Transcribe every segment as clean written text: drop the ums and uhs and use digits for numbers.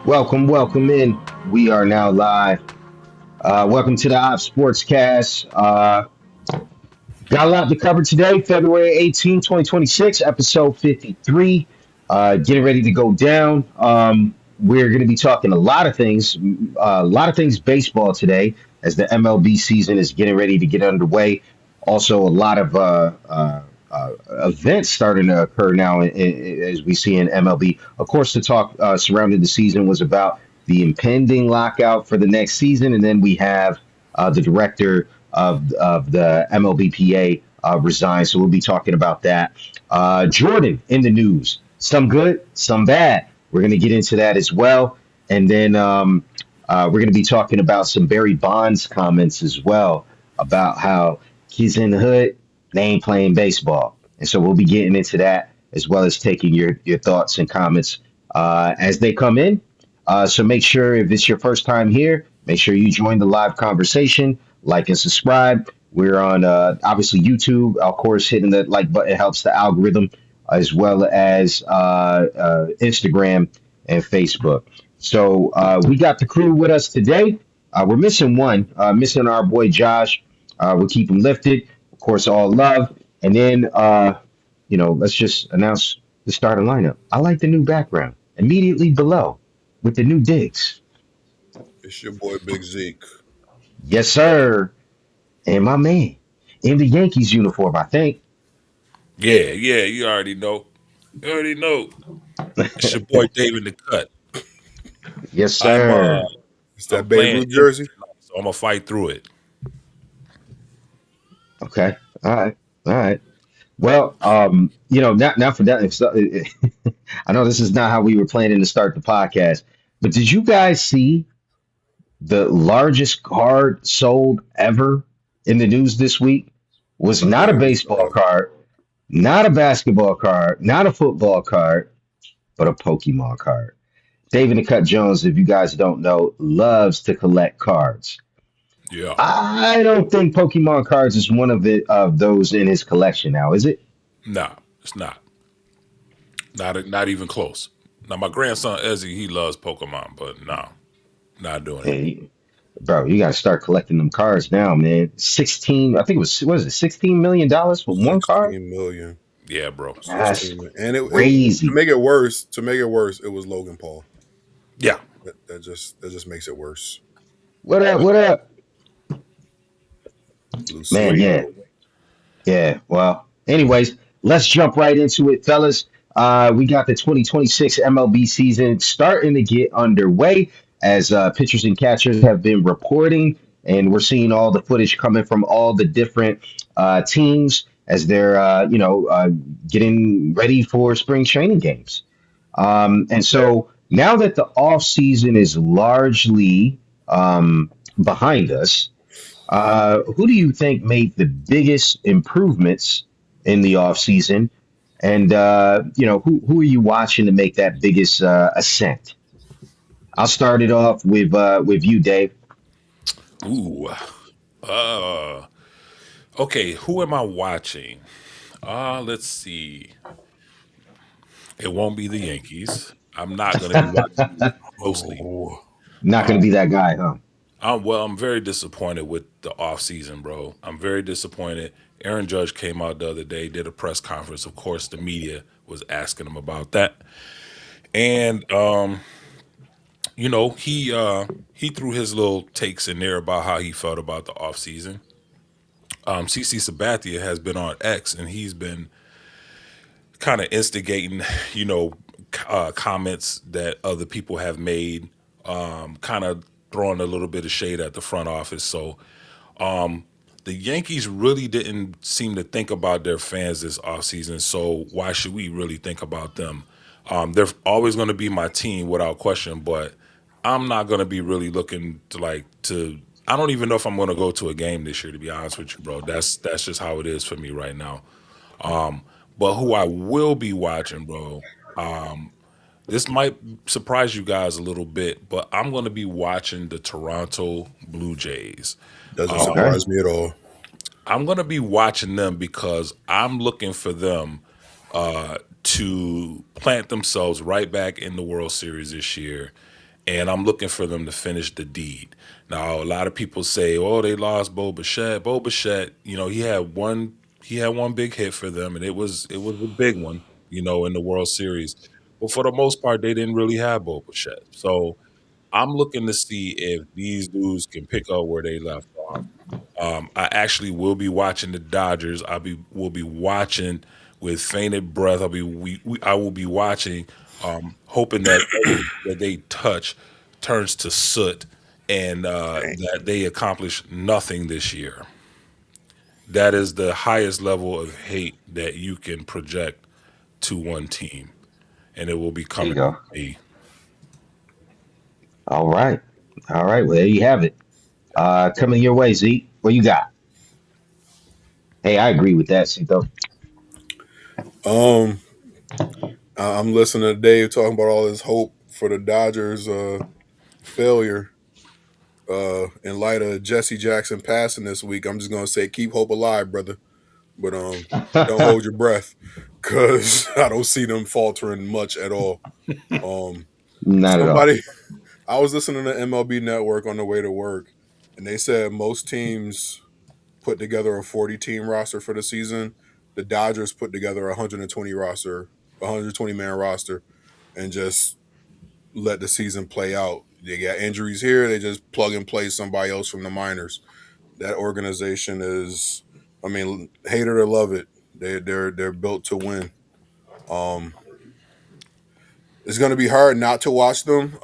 Welcome in. We are now live. Welcome to the Opps SportsCast. Got a lot to cover today, February 18th, 2026, episode 53. Getting ready to go down. We're going to be talking a lot of things baseball today as the MLB season is getting ready to get underway. Also, a lot of events starting to occur now as we see in MLB. Of course, the talk surrounding the season was about the impending lockout for the next season, and then we have the director of the MLBPA resigned. So we'll be talking about that. Jordan in the news, some good, some bad. We're going to get into that as well, and then we're going to be talking about some Barry Bonds comments as well about how he's in the hood, they ain't playing baseball. And so we'll be getting into that as well as taking your thoughts and comments as they come in. So make sure if it's your first time here, make sure you join the live conversation, like and subscribe. We're on obviously YouTube. Of course, hitting the like button helps the algorithm, as well as Instagram and Facebook. So we got the crew with us today. We're missing one, missing our boy Josh. We'll keep him lifted. Of course, all love. And then, let's just announce the starting lineup. I like the new background immediately below with the new digs. It's your boy Big Zeke. Yes, sir. And my man in the Yankees uniform, I think. Yeah, you already know. You already know. It's your boy Dave in the cut. Yes, I'm sir. It's I'm that Babe playing Ruth injury jersey. tonight, so I'm gonna fight through it. Okay. All right. All right. Well, not for that. I know this is not how we were planning to start the podcast, but did you guys see the largest card sold ever in the news this week? Was not a Yeah, baseball card, not a basketball card, not a football card, but a Pokemon card. David the Cut Jones, if you guys don't know, loves to collect cards. Yeah. I don't think Pokemon cards is one of those in his collection now, is it? Nah, it's not. Not even close. Now my grandson Ezzy, he loves Pokemon, but no, not doing it. Hey, bro, you got to start collecting them cards now, man. 16, I think it was, what is it, $16 million for one card? 16 million. Yeah, bro. That's 16 million. And it to crazy. make it worse, it was Logan Paul. Yeah. That just makes it worse. What up? What up? Blue Man, Sweet. yeah. Yeah. Well, anyways, let's jump right into it, fellas. We got the 2026 MLB season starting to get underway as pitchers and catchers have been reporting, and we're seeing all the footage coming from all the different teams as they're, getting ready for spring training games. And so now that the off season is largely behind us, who do you think made the biggest improvements in the offseason? And who are you watching to make that biggest ascent? I'll start it off with you, Dave. Ooh. Uh okay, who am I watching? Let's see. It won't be the Yankees. I'm not gonna be watching them closely. Oh, Not going to be that guy, huh? I'm very disappointed with the offseason, bro. I'm very disappointed. Aaron Judge came out the other day, did a press conference. Of course, the media was asking him about that. And he threw his little takes in there about how he felt about the offseason. CC Sabathia has been on X and he's been kind of instigating, you know, comments that other people have made, kind of throwing a little bit of shade at the front office. So the Yankees really didn't seem to think about their fans this offseason. So why should we really think about them? They're always going to be my team without question, but I'm not going to be really looking to I don't even know if I'm going to go to a game this year, to be honest with you, bro. That's just how it is for me right now. But who I will be watching, bro, this might surprise you guys a little bit, but I'm going to be watching the Toronto Blue Jays. doesn't Okay. surprise me at all. I'm going to be watching them because I'm looking for them to plant themselves right back in the World Series this year and I'm looking for them to finish the deed. Now, a lot of people say, "Oh, they lost Bo Bichette." Bo Bichette, he had one big hit for them, and it was a big one, in the World Series. But for the most part, they didn't really have Bo Bichette. So I'm looking to see if these dudes can pick up where they left off. I actually will be watching the Dodgers. Will be watching with fainted breath. I will be watching, hoping that everything that they touch turns to soot, and Dang. that they accomplish nothing this year. That is the highest level of hate that you can project to one team, and it will be There you coming go. from me. All right. All right. Well, there you have it. Coming your way, Zeke. What you got? Hey, I agree with that, Cito. Um, I'm listening to Dave talking about all his hope for the Dodgers failure. In light of Jesse Jackson passing this week, I'm just gonna say keep hope alive, brother. But don't hold your breath because I don't see them faltering much at all. Um, Not at all. somebody I was listening to MLB Network on the way to work, and they said most teams put together a 40 team roster for the season. The Dodgers put together a 120 man roster, and just let the season play out. They got injuries here, they just plug and play somebody else from the minors. That organization is, I mean, hate it or love it, they're built to win. Um, it's going to be hard not to watch them.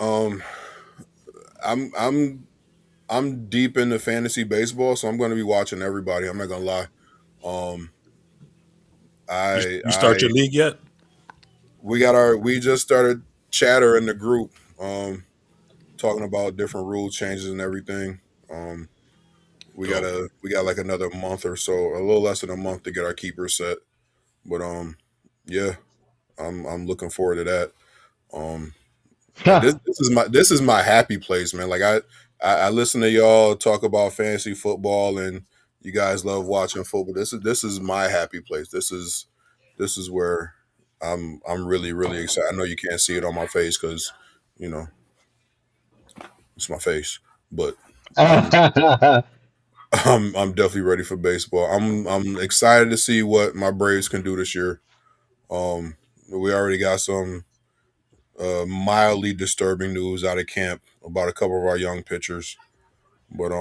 I'm I'm I'm deep into fantasy baseball, so I'm going to be watching everybody. I'm not going to lie. Um, You, I you start I your league yet? we just started chatter in the group, talking about different rule changes and everything. Um, Dope. we got like another month or so, a little less than a month to get our keeper set. But yeah, I'm looking forward to that. Um, this is my happy place, man. Like I listen to y'all talk about fantasy football, and you guys love watching football. This is my happy place. This is where I'm really really excited. I know you can't see it on my face because you know it's my face, but I'm I'm definitely ready for baseball. I'm excited to see what my Braves can do this year. We already got some mildly disturbing news out of camp about a couple of our young pitchers, but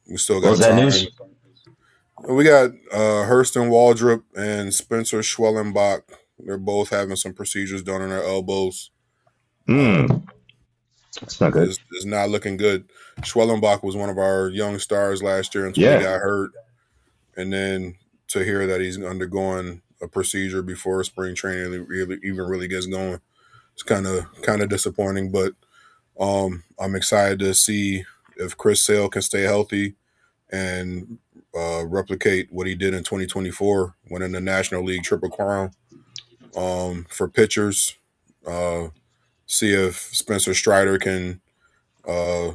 we still What was got that time. news? We got Hurston Waldrop and Spencer Schwellenbach. They're both having some procedures done on their elbows. Hmm. Um, That's not good. is not looking good. Schwellenbach was one of our young stars last year until he Yeah. got hurt, and then to hear that he's undergoing a procedure before spring training even really gets going, it's kind of disappointing. But I'm excited to see if Chris Sale can stay healthy and replicate what he did in 2024, winning the National League Triple Crown. For pitchers, uh, see if Spencer Strider can, uh,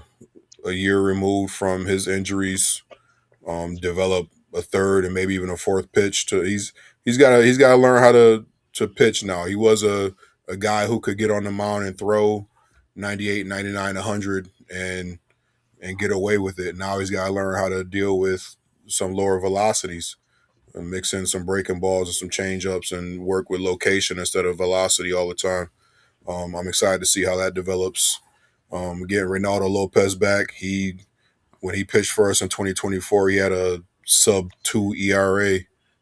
a year removed from his injuries, develop a third and maybe even a fourth pitch. He's got to learn how to pitch now. He was a guy who could get on the mound and throw 98, 99, 100 and get away with it. Now he's got to learn how to deal with some lower velocities and mix in some breaking balls and some change ups and work with location instead of velocity all the time. I'm excited to see how that develops. Getting Reynaldo Lopez back, he when he pitched for us in 2024, he had a sub 2 ERA,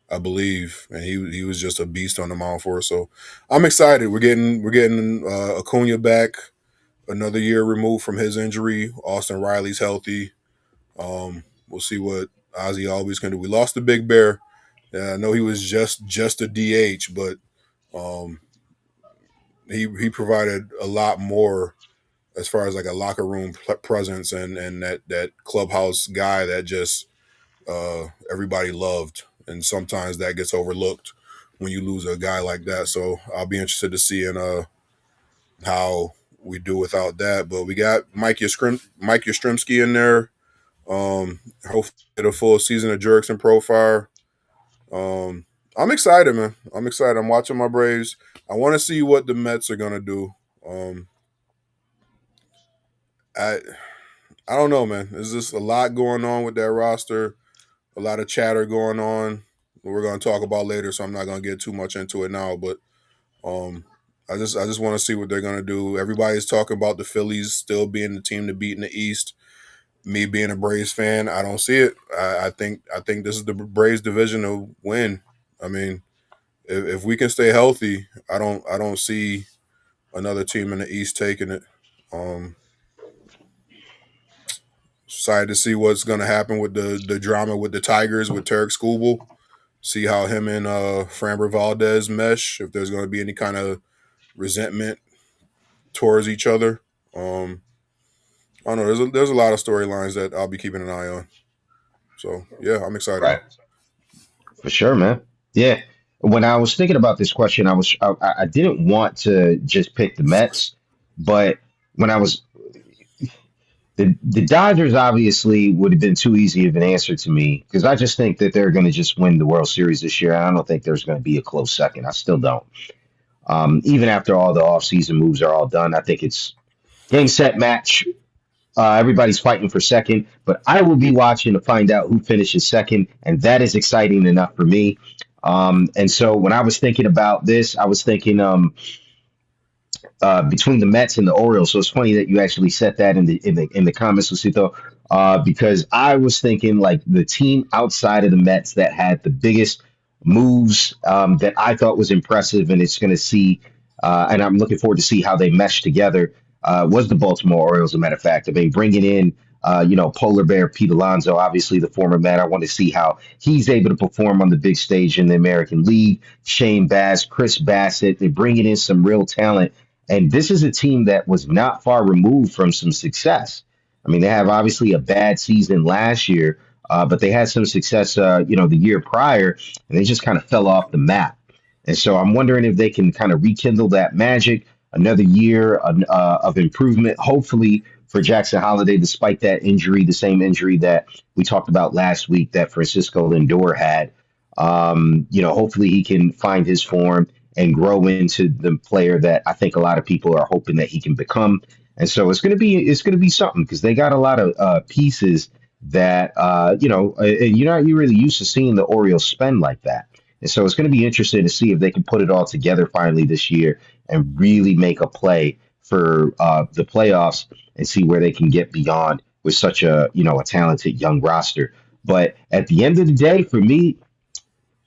I believe, and he was just a beast on the mound for us. So I'm excited. We're getting Acuna back, another year removed from his injury. Austin Riley's healthy. We'll see what Ozzy Albies can do. We lost the Big Bear. Yeah, I know he was just a DH, but um, he provided a lot more as far as like a locker room presence and that clubhouse guy that just everybody loved. And sometimes that gets overlooked when you lose a guy like that. So I'll be interested to see in how we do without that. But we got Mike Yastrzemski in there. Hopefully get a full season of Jerks and Profile. Um, I'm excited, man. I'm excited. I'm watching my Braves. I want to see what the Mets are gonna do. Um, I I don't know, man. There's just a lot going on with that roster, a lot of chatter going on. We're going to talk about later, so I'm not going to get too much into it now. But um, I just want to see what they're going to do. Everybody's talking about the Phillies still being the team to beat in the East. Me being a Braves fan, I don't see it. I think this is the Braves division to win. I mean, if we can stay healthy, I don't see another team in the East taking it. Um, Excited to see what's going to happen with the drama with the Tigers with Tarek Skubal. See how him and Framber Valdez mesh. If there's going to be any kind of resentment towards each other. I don't know. There's a lot of storylines that I'll be keeping an eye on. So yeah, I'm excited. Right. For sure, man. Yeah. When I was thinking about this question, I didn't want to just pick the Mets, but when I was the Dodgers obviously would have been too easy of an answer to me because I just think that they're going to just win the World Series this year. I don't think there's going to be a close second. I still don't. Even after all the offseason moves are all done, I think it's game set match. Everybody's fighting for second, but I will be watching to find out who finishes second, and that is exciting enough for me. And so when I was thinking about this, I was thinking between the Mets and the Orioles. So it's funny that you actually said that in the comments, Lucito, because I was thinking like the team outside of the Mets that had the biggest moves that I thought was impressive, and it's going to see, and I'm looking forward to see how they mesh together. Was the Baltimore Orioles, as a matter of fact? I mean, bringing in. Polar Bear Pete Alonso, obviously the former Met. I want to see how he's able to perform on the big stage in the American League. Shane Bass, Chris Bassett, they're bringing in some real talent and this is a team that was not far removed from some success. I mean, they have obviously a bad season last year, but they had some success, the year prior, and they just kind of fell off the map. And so I'm wondering if they can kind of rekindle that magic, another year of improvement, hopefully for Jackson Holiday, despite that injury, the same injury that we talked about last week that Francisco Lindor had. Hopefully he can find his form and grow into the player that I think a lot of people are hoping that he can become. And so it's gonna be something because they got a lot of pieces that and you're not you really used to seeing the Orioles spend like that. And so it's going to be interesting to see if they can put it all together finally this year and really make a play for the playoffs and see where they can get beyond with such a talented young roster. But at the end of the day, for me,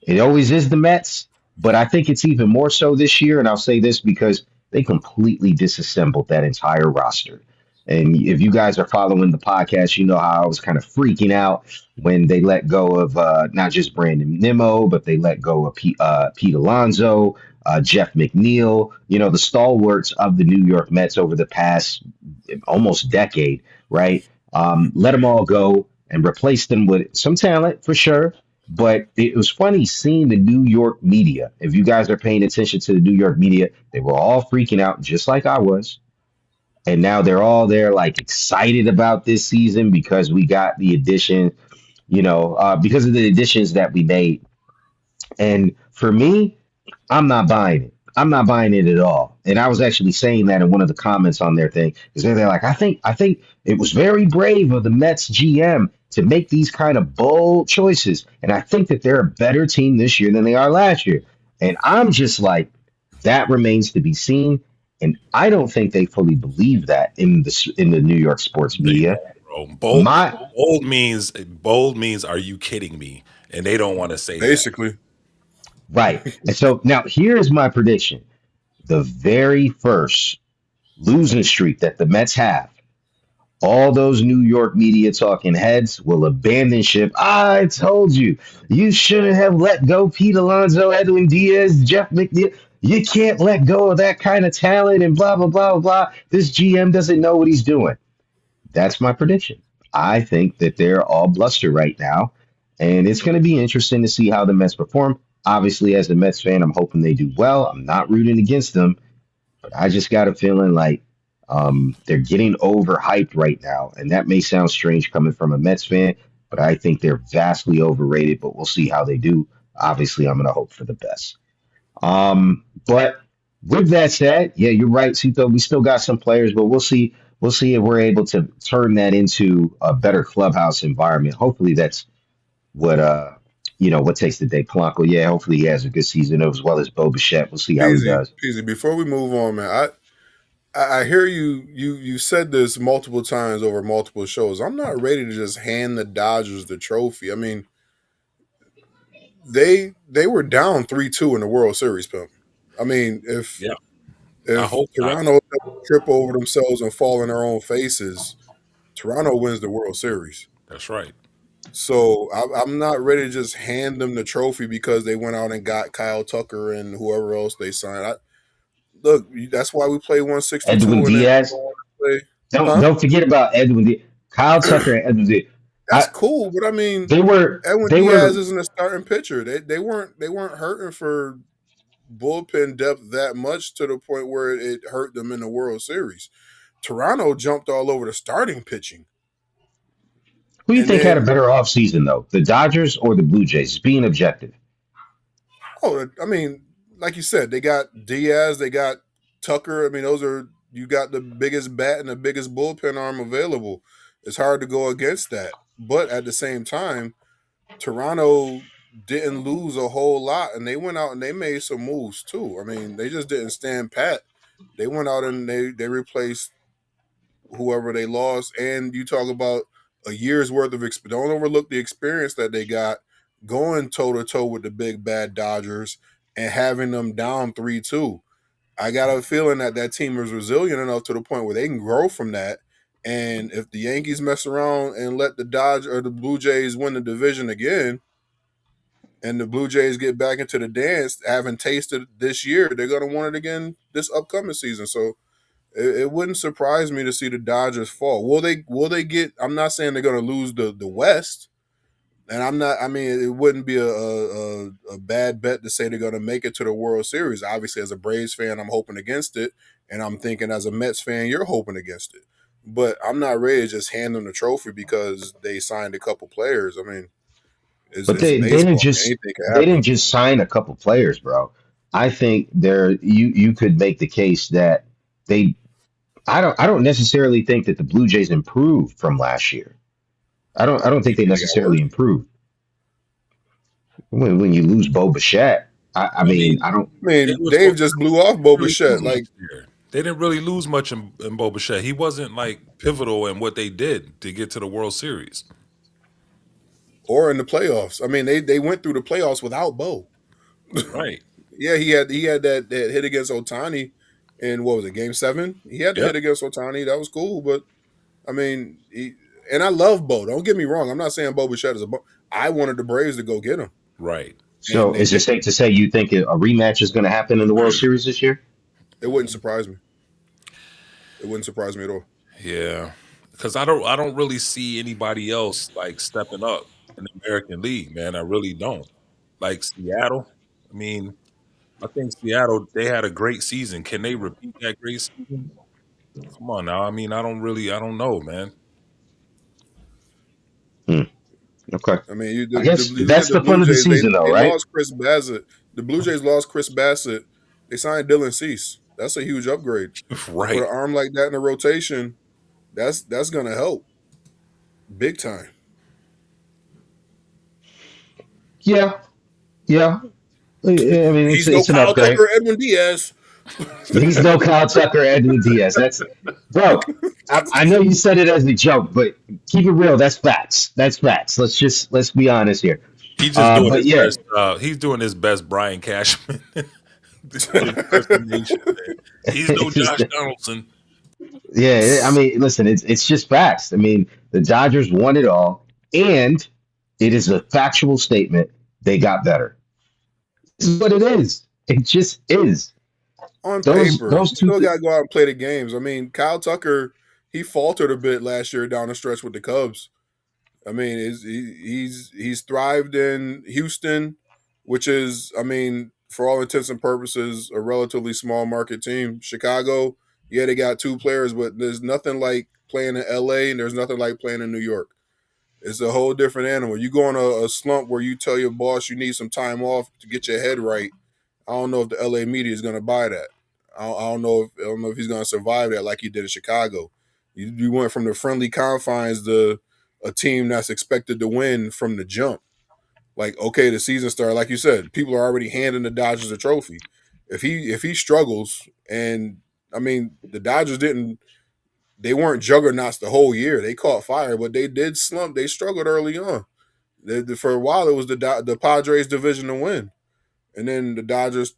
it always is the Mets, but I think it's even more so this year. And I'll say this because they completely disassembled that entire roster. And if you guys are following the podcast, you know how I was kind of freaking out when they let go of not just Brandon Nimmo, but they let go of Pete Alonso, Jeff McNeil, the stalwarts of the New York Mets over the past almost decade, right? Let them all go and replace them with some talent for sure. But it was funny seeing the New York media. If you guys are paying attention to the New York media, they were all freaking out just like I was. And now they're all there like excited about this season because we got the addition, because of the additions that we made. And for me, I'm not buying it. I'm not buying it at all. And I was actually saying that in one of the comments on their thing because they're like, I think it was very brave of the Mets GM to make these kind of bold choices. And I think that they're a better team this year than they are last year. And I'm just like, that remains to be seen. And I don't think they fully believe that in the New York sports media. Bro, My bold means are you kidding me? And they don't want to say that. Basically, right. And so now here's my prediction. The very first losing streak that the Mets have, all those New York media talking heads will abandon ship. I told you, you shouldn't have let go Pete Alonso, Edwin Diaz, Jeff McNeil. You can't let go of that kind of talent and blah, blah, blah, blah. This GM doesn't know what he's doing. That's my prediction. I think that they're all bluster right now, and it's going to be interesting to see how the Mets perform. Obviously, as a Mets fan, I'm hoping they do well. I'm not rooting against them, but I just got a feeling like they're getting overhyped right now, and that may sound strange coming from a Mets fan, but I think they're vastly overrated. But we'll see how they do. Obviously, I'm going to hope for the best. But with that said, yeah, you're right, Sito. We still got some players, but we'll see. we'll see if we're able to turn that into a better clubhouse environment. Hopefully, that's what what takes the day. Polanco, yeah, hopefully he has a good season as well as Bo Bichette. We'll see how he Peasy, does. Peasy. Before we move on, man, I hear you. You said this multiple times over multiple shows. I'm not ready to just hand the Dodgers the trophy. I mean, they were down 3-2 in the World Series, pimp. I mean, if Yeah, I if hope not. Toronto doesn't trip over themselves and fall in their own faces, Toronto wins the World Series. That's right. So I'm not ready to just hand them the trophy because they went out and got Kyle Tucker and whoever else they signed. Look, that's why we play Edwin 162 and then Diaz. go on and play, Don't huh? don't forget about Edwin Diaz. Kyle Tucker and Edwin Diaz. That's I cool, but I mean, they were Edwin they Diaz were isn't a starting pitcher. They weren't hurting for bullpen depth that much to the point where it hurt them in the World Series. Toronto jumped all over the starting pitching, who do you and think had a then better offseason though? The Dodgers or the Blue Jays? Being objective. I mean, like you said, they got Diaz, they got Tucker. I mean, those are you got the biggest bat and the biggest bullpen arm available. It's hard to go against that, but at the same time, Toronto didn't lose a whole lot, and they went out and they made some moves too. I mean, they just didn't stand pat. They went out and they replaced whoever they lost, and you talk about a year's worth of experience. Don't overlook the experience that they got going toe to toe with the big bad Dodgers and having them down 3-2. I got a feeling that that team is resilient enough to the point where they can grow from that. And if the Yankees mess around and let the Dodgers or the Blue Jays win the division again, and the Blue Jays get back into the dance, having tasted this year, they're going to want it again this upcoming season. So it wouldn't surprise me to see the Dodgers fall. Will they? Will they get? I'm not saying they're going to lose the West, and I'm not. I mean, it wouldn't be a bad bet to say they're going to make it to the World Series. Obviously, as a Braves fan, I'm hoping against it, and I'm thinking as a Mets fan, you're hoping against it. But I'm not ready to just hand them the trophy because they signed a couple players. I mean, But it's they didn't baseball. just Anything can they didn't happen. just sign a couple players, bro. I think you could make the case that they I don't necessarily think that the Blue Jays improved from last year. I don't You think they think they got worse? necessarily improved. When you lose Bo Bichette, I I mean mean, I don't I they mean, was Dave just blew off Boba really Shet. lose Like last year. They didn't really lose much in Bo Bichette. He wasn't like pivotal in what they did to get to the World Series. or in the playoffs. I mean, they went through the playoffs without Bo. Right. Yeah, he had that hit against Otani in what was it, Game 7? He had the Yep. hit against Otani. That was cool, but I mean, and I love Bo. Don't get me wrong. I'm not saying Bo Bichette is a Bo. I wanted the Braves to go get him, Right. and so they is it did. safe to say you think a rematch is going to happen in the World Series this year? It wouldn't surprise me. It wouldn't surprise me at all. Yeah. Because I don't really see anybody else like stepping up in the American League, man. I really don't. Like Seattle. I mean, I think Seattle, they had a great season. Can they repeat that great season? Come on now. I mean, I don't know, man. Hmm, okay, I mean, I the guess you look at that's the the Blue fun of the Jays. season, though, They right? lost Chris Bassett. The Blue Jays lost Chris Bassett. They signed Dylan Cease. That's a huge upgrade. To put Right. an arm like that in the rotation, that's gonna help big time. Yeah, yeah. I mean, it's He's no it's an Kyle upgrade. Tucker, Edwin Diaz. He's no Kyle Tucker, Edwin Diaz. That's bro. I know you said it as a joke, but keep it real. That's facts. That's facts. Let's be honest here. He's just doing But his yeah, best. He's doing his best Brian Cashman impersonation. Man. He's no it's just, Josh Donaldson. yeah. I mean, listen, it's just facts. I mean, the Dodgers won it all, and it is a factual statement. They got better. This is what it is. It just is. On Those paper, those you two. still got to go out and play the games. I mean, Kyle Tucker, he faltered a bit last year down the stretch with the Cubs. I mean, he's thrived in Houston, which is, I mean, for all intents and purposes, a relatively small market team. Chicago, yeah, they got two players, but there's nothing like playing in LA and there's nothing like playing in New York. It's a whole different animal. You go on a slump where you tell your boss you need some time off to get your head right. I don't know if the LA media is going to buy that. I don't know if he's going to survive that like he did in Chicago. You went from the friendly confines to a team that's expected to win from the jump. Like, okay, the season started. Like you said, people are already handing the Dodgers a trophy. If he struggles, and I mean, the Dodgers didn't. They weren't juggernauts the whole year. They caught fire, but they did slump. They struggled early on. For a while, it was the Padres' division to win, and then the Dodgers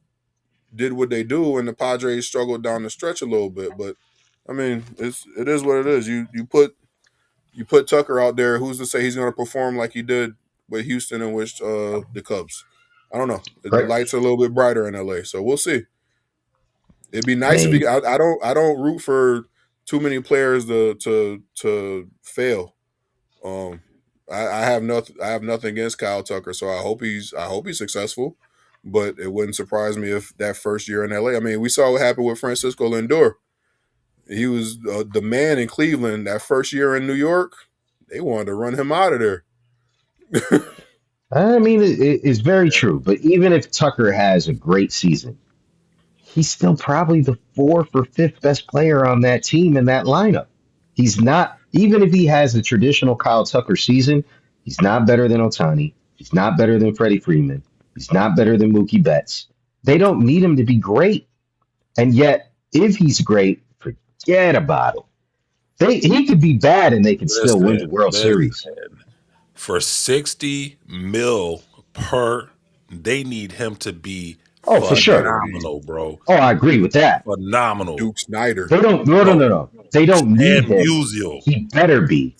did what they do, and the Padres struggled down the stretch a little bit. But I mean, it is what it is. You put Tucker out there. Who's to say he's going to perform like he did with Houston and with the Cubs? I don't know. The Great. lights are a little bit brighter in LA, so we'll see. It'd be I nice if he. mean, I don't root for too many players to fail. Um, I have nothing. I have nothing against Kyle Tucker, so I hope he's successful. But it wouldn't surprise me if that first year in LA. I mean, we saw what happened with Francisco Lindor. He was the man in Cleveland. That first year in New York, they wanted to run him out of there. I mean, it's very Yeah. true. But even if Tucker has a great season, he's still probably the fourth or fifth best player on that team in that lineup. He's not, even if he has a traditional Kyle Tucker season, he's not better than Otani. He's not better than Freddie Freeman. He's not better than Mookie Betts. They don't need him to be great. And yet, if he's great, forget about it. He could be bad and they could still win the Listen, World Series. listen. For 60 mil per, they need him to be Oh, for He sure. better be phenomenal, bro. Oh, I agree with that. Phenomenal. Duke Snyder. They don't, no, no, Bro, no, no. They don't need Stan him. Musial. He better be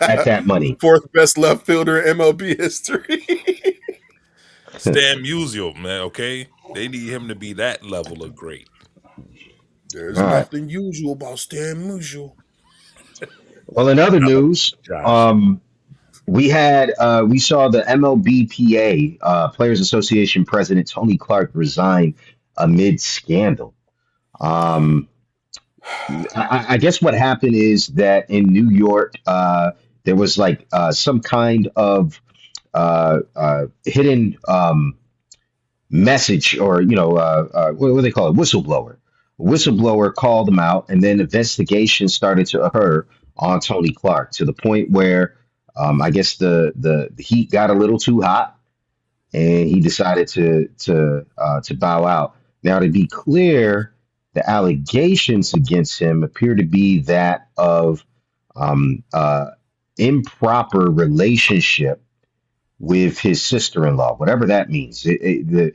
at that money. Fourth best left fielder in MLB history. Stan Musial, man, okay? They need him to be that level of great. There's All right. nothing usual about Stan Musial. Well, in other news, Josh. we saw the MLBPA Players Association President Tony Clark resign amid scandal. Um, I guess what happened is that in New York, there was like some kind of hidden message, or what do they call it, whistleblower. A whistleblower called him out, and then investigation started to occur on Tony Clark to the point where I guess the heat got a little too hot, and he decided to bow out. Now, to be clear, the allegations against him appear to be that of um, uh, improper relationship with his sister-in-law, whatever that means. The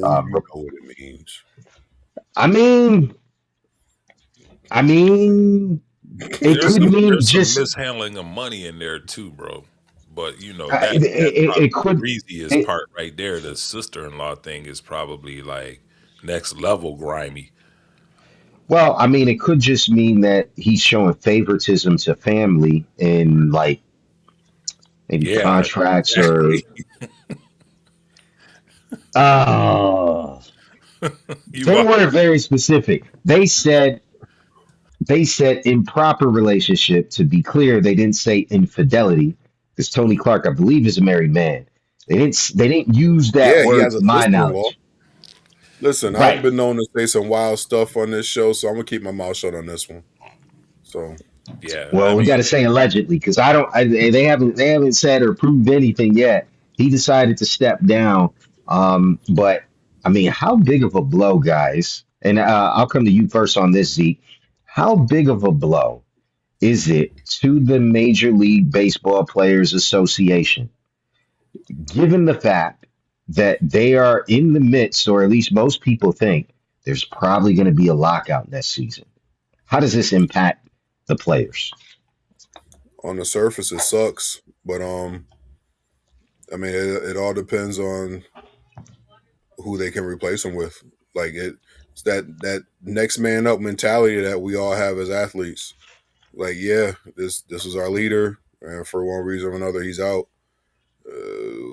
Oh, you know what it means. I mean, I mean, it There's could some mean there's some just mishandling of money in there too, bro. But it, that's it, probably it the could. greasiest It, part right there. The sister-in-law thing is probably like next level grimy. well, I mean, it could just mean that he's showing favoritism to family in like maybe Yeah, contracts or. exactly. Oh, You they are weren't very specific. They said improper relationship. To be clear, they didn't say infidelity because Tony Clark, I believe, is a married man. They didn't use that Yeah, he word has to a my sister-in-law. knowledge. Listen, I've Right. been known to say some wild stuff on this show, so I'm gonna keep my mouth shut on this one. So yeah, I Well, we got mean, to say allegedly because I don't. They haven't said or proved anything yet. He decided to step down. But I mean, how big of a blow, guys? And I'll come to you first on this, Zeke. How big of a blow is it to the Major League Baseball Players Association, given the fact that they are in the midst, or at least most people think there's probably going to be a lockout next season? How does this impact the players? on the surface, it sucks, but I mean, it all depends on who they can replace him with. Like it's that next man up mentality that we all have as athletes. Like, yeah, this is our leader, and for one reason or another, he's out.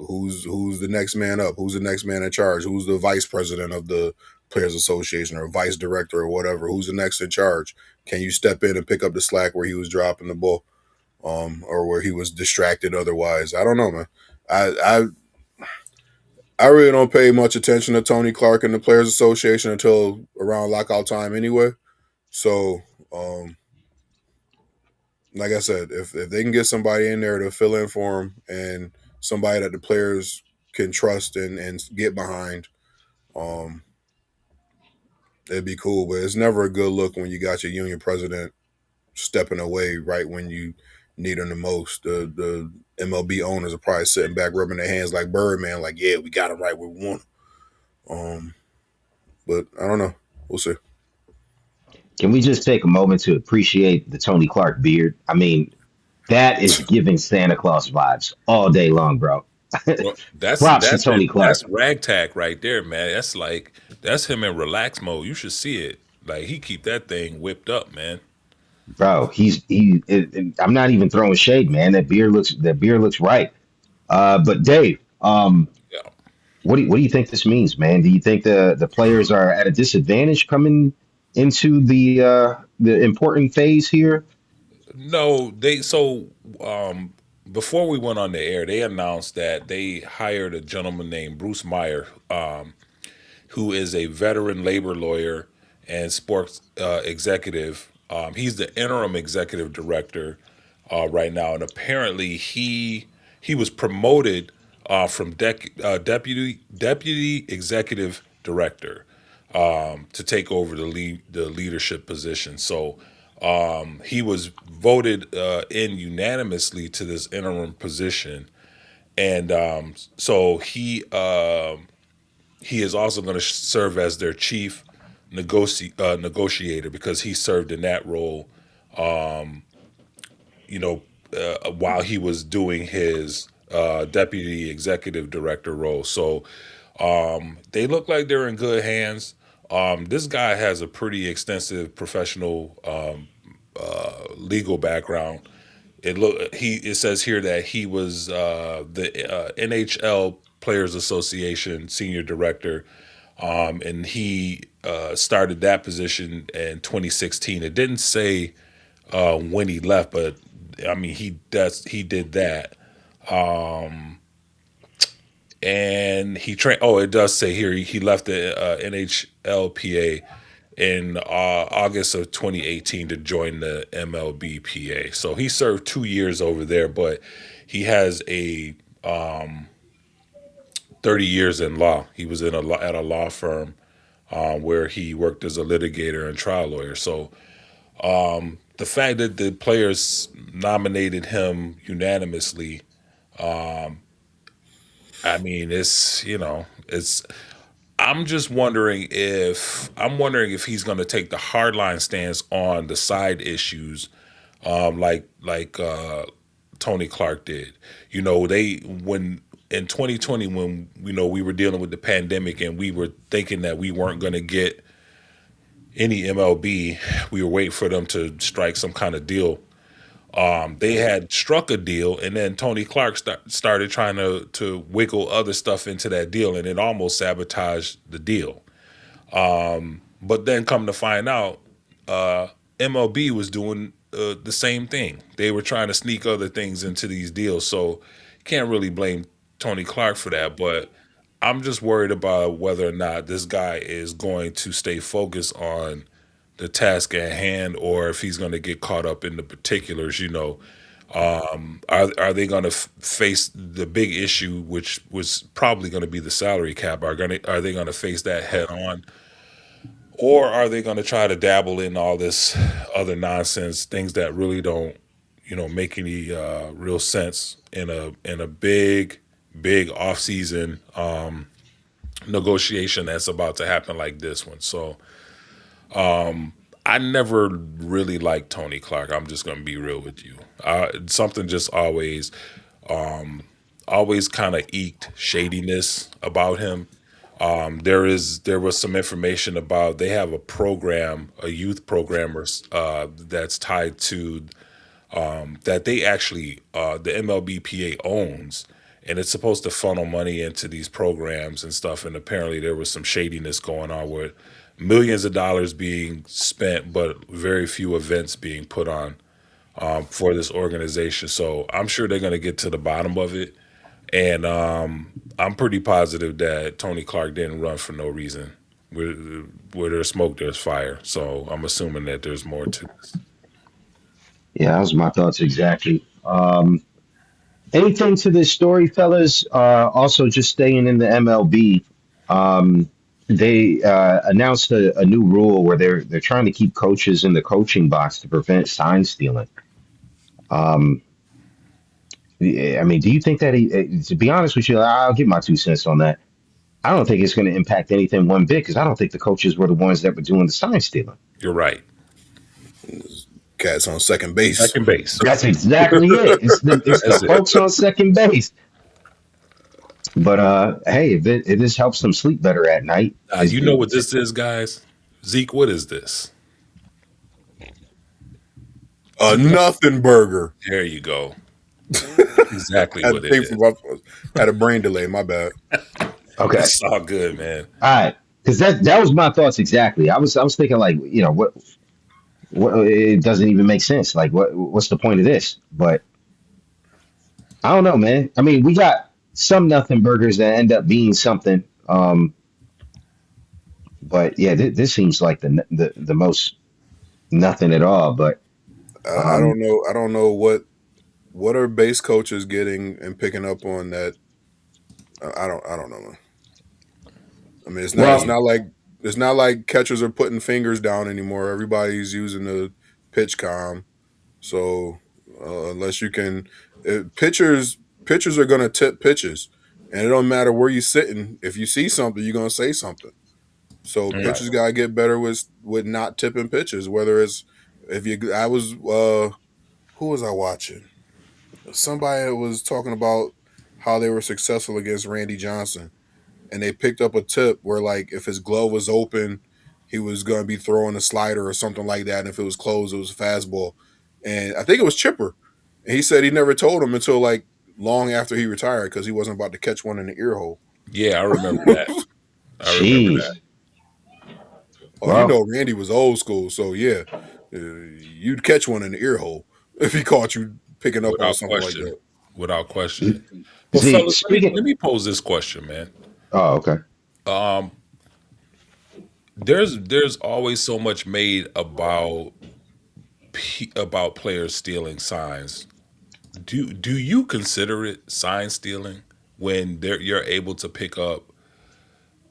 Who's the next man up? Who's the next man in charge? Who's the vice president of the Players Association or vice director or whatever? Who's the next in charge? Can you step in and pick up the slack where he was dropping the ball, or where he was distracted otherwise? I don't know, man. I I really don't pay much attention to Tony Clark and the Players Association until around lockout time, anyway. So, um, like I said, if they can get somebody in there to fill in for him and somebody that the players can trust and get behind, um, it'd be cool. But it's never a good look when you got your union president stepping away right when you need him the most. The MLB owners are probably sitting back, rubbing their hands like Birdman, like, yeah, we got him right where we want him. But I don't know. We'll see. Can we just take a moment to appreciate the Tony Clark beard? I mean, that is giving Santa Claus vibes all day long, bro. Well, that's Props to that's Tony it. That's Clark. ragtag right there, man. That's like that's him in relax mode. You should see it. Like he keep that thing whipped up, man. Bro, I'm not even throwing shade, man. That beard looks right. But Dave, Yeah. what do you think this means, man? Do you think the players are at a disadvantage coming into the important phase here? No, they um before we went on the air, they announced that they hired a gentleman named Bruce Meyer, who is a veteran labor lawyer and sports executive. He's the interim executive director right now, and apparently he was promoted from deputy executive director to take over the leadership position. So he was voted in unanimously to this interim position, and so he is also going to serve as their chief negotiator because he served in that role, you know, while he was doing his deputy executive director role. So they look like they're in good hands. This guy has a pretty extensive professional legal background. It says here that he was the NHL Players Association senior director, and he started that position in 2016. It didn't say when he left, but I mean he did that, and he trained. Oh, it does say here he left the NHLPA in August of 2018 to join the MLBPA. So he served 2 years over there, but he has a 30 years in law. He was at a law firm where he worked as a litigator and trial lawyer. So the fact that the players nominated him unanimously, I mean, it's. I'm wondering if he's going to take the hardline stance on the side issues, like Tony Clark did. They when in 2020 when we were dealing with the pandemic and we were thinking that we weren't going to get any MLB, we were waiting for them to strike some kind of deal. They had struck a deal, and then Tony Clark started trying to wiggle other stuff into that deal, and it almost sabotaged the deal. But then come to find out, MLB was doing the same thing. They were trying to sneak other things into these deals, so can't really blame Tony Clark for that. But I'm just worried about whether or not this guy is going to stay focused on the task at hand, or if he's going to get caught up in the particulars. Are they going to face the big issue, which was probably going to be the salary cap? Are they going to face that head on, or are they going to try to dabble in all this other nonsense, things that really don't make any real sense in a big off season negotiation that's about to happen like this one? So I never really liked Tony Clark. I'm just going to be real with you. Something just always kind of eked shadiness about him. There was some information about they have a program, a youth program, that's tied to that they actually the MLBPA owns, and it's supposed to funnel money into these programs and stuff. And apparently, there was some shadiness going on with millions of dollars being spent, but very few events being put on for this organization. So I'm sure they're going to get to the bottom of it. And I'm pretty positive that Tony Clark didn't run for no reason. Where there's smoke, there's fire. So I'm assuming that there's more to this. Yeah, that was my thoughts exactly. Anything to this story, fellas? Also, just staying in the MLB, they announced a new rule where they're trying to keep coaches in the coaching box to prevent sign stealing. Um, yeah, I mean, do you think that to be honest with you, I'll give my 2 cents on that. I don't think it's going to impact anything one bit because I don't think the coaches were the ones that were doing the sign stealing. You're right. Cats on second base. Second base. That's exactly it. It's the That's it. folks on second base. But hey, if this helps them sleep better at night, You know what this is, guys? Zeke, what is this? A nothing burger. There you go. Exactly Had what to it think is. had a brain delay. My bad. okay, It's all good, man. all right, because that was my thoughts exactly. I was thinking like what it doesn't even make sense. Like what's the point of this? But I don't know, man. I mean, we got some nothing burgers that end up being something. But yeah, this seems like the most nothing at all. But I um, don't know. I don't know what are base coaches getting and picking up on that. I don't know. I mean, well, it's not like catchers are putting fingers down anymore. Everybody's using the pitch com. So unless you can, pitchers are going to tip pitches, and it don't matter where you're sitting. If you see something, you're going to say something. So Mm. pitchers got to get better with not tipping pitches. Whether it's if you, I was who was I watching? Somebody was talking about how they were successful against Randy Johnson, and they picked up a tip where like if his glove was open, he was going to be throwing a slider or something like that, and if it was closed, it was a fastball. And I think it was Chipper. And he said he never told him until like long after he retired because he wasn't about to catch one in the ear hole. Yeah, I remember that. I remember that. jeez. Oh, you Well, know, Randy was old school, so yeah, you'd catch one in the ear hole if he caught you picking up on Without something like question. that. Without question. Well, see, fellas, speaking. let me pose this question, man. Oh, okay. Um, there's always so much made about players stealing signs. Do you consider it sign stealing when you're able to pick up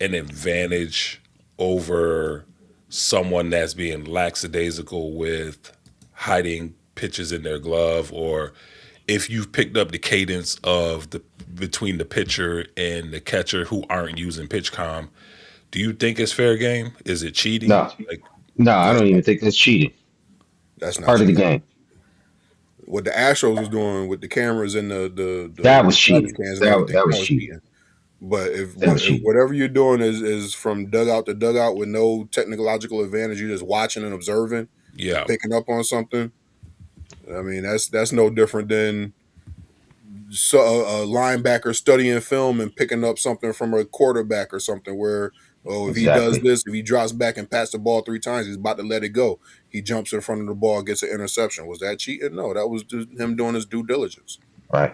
an advantage over someone that's being lackadaisical with hiding pitches in their glove, or if you've picked up the cadence of the between the pitcher and the catcher who aren't using pitch com, do you think it's fair game? Is it cheating? No, Like, no, I That's don't not even think that's cheating. that's It's not part of the cheating. game. What the Astros was doing with the cameras and That the was garbage cheating. cans and That everything, that that was was cheating. cheating. But That was if cheating. whatever you're doing is from dugout to dugout with no technological advantage, you're just watching and observing and yeah, picking up on something. I mean, that's no different than a linebacker studying film and picking up something from a quarterback or something. Where oh, if he does Exactly. this, if he drops back and passes the ball 3 times, he's about to let it go. He jumps in front of the ball, gets an interception. Was that cheating? No, that was just him doing his due diligence. Right.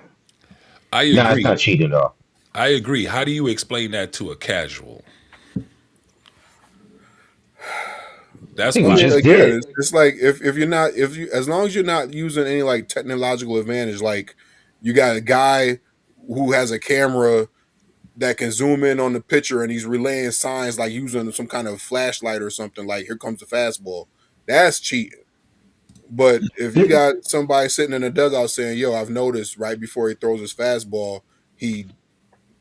I No, it's not agree. cheating at all. I agree. How do you explain that to a casual? I That's think I we my mean, just again, did. it's like if you're not if you as long as you're not using any like technological advantage, like you got a guy who has a camera that can zoom in on the picture and he's relaying signs like using some kind of flashlight or something like here comes the fastball. That's cheating. But if you got somebody sitting in a dugout saying, "Yo, I've noticed right before he throws his fastball, he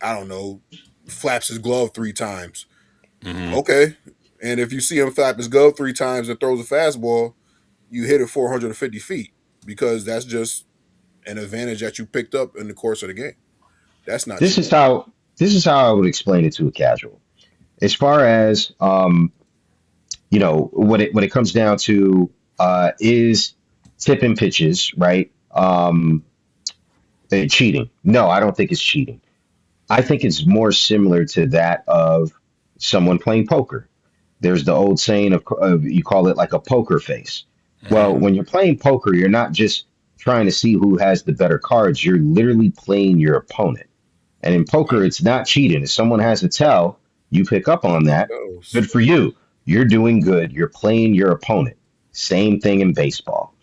I don't know flaps his glove 3 times." hmm Okay, and if you see him flap his glove 3 times and throws a fastball, you hit it 450 feet because that's just an advantage that you picked up in the course of the game. That's not This is cheating. how this is how I would explain it to a casual. As far as when it comes down to is tipping pitches, right? Cheating. No, I don't think it's cheating. I think it's more similar to that of someone playing poker. There's the old saying of you call it like a poker face. hmm Well, when you're playing poker, you're not just trying to see who has the better cards. You're literally playing your opponent. And in poker, it's not cheating. If someone has a tell, you pick up on that. Goes. Good for you. You're doing good. You're playing your opponent. Same thing in baseball.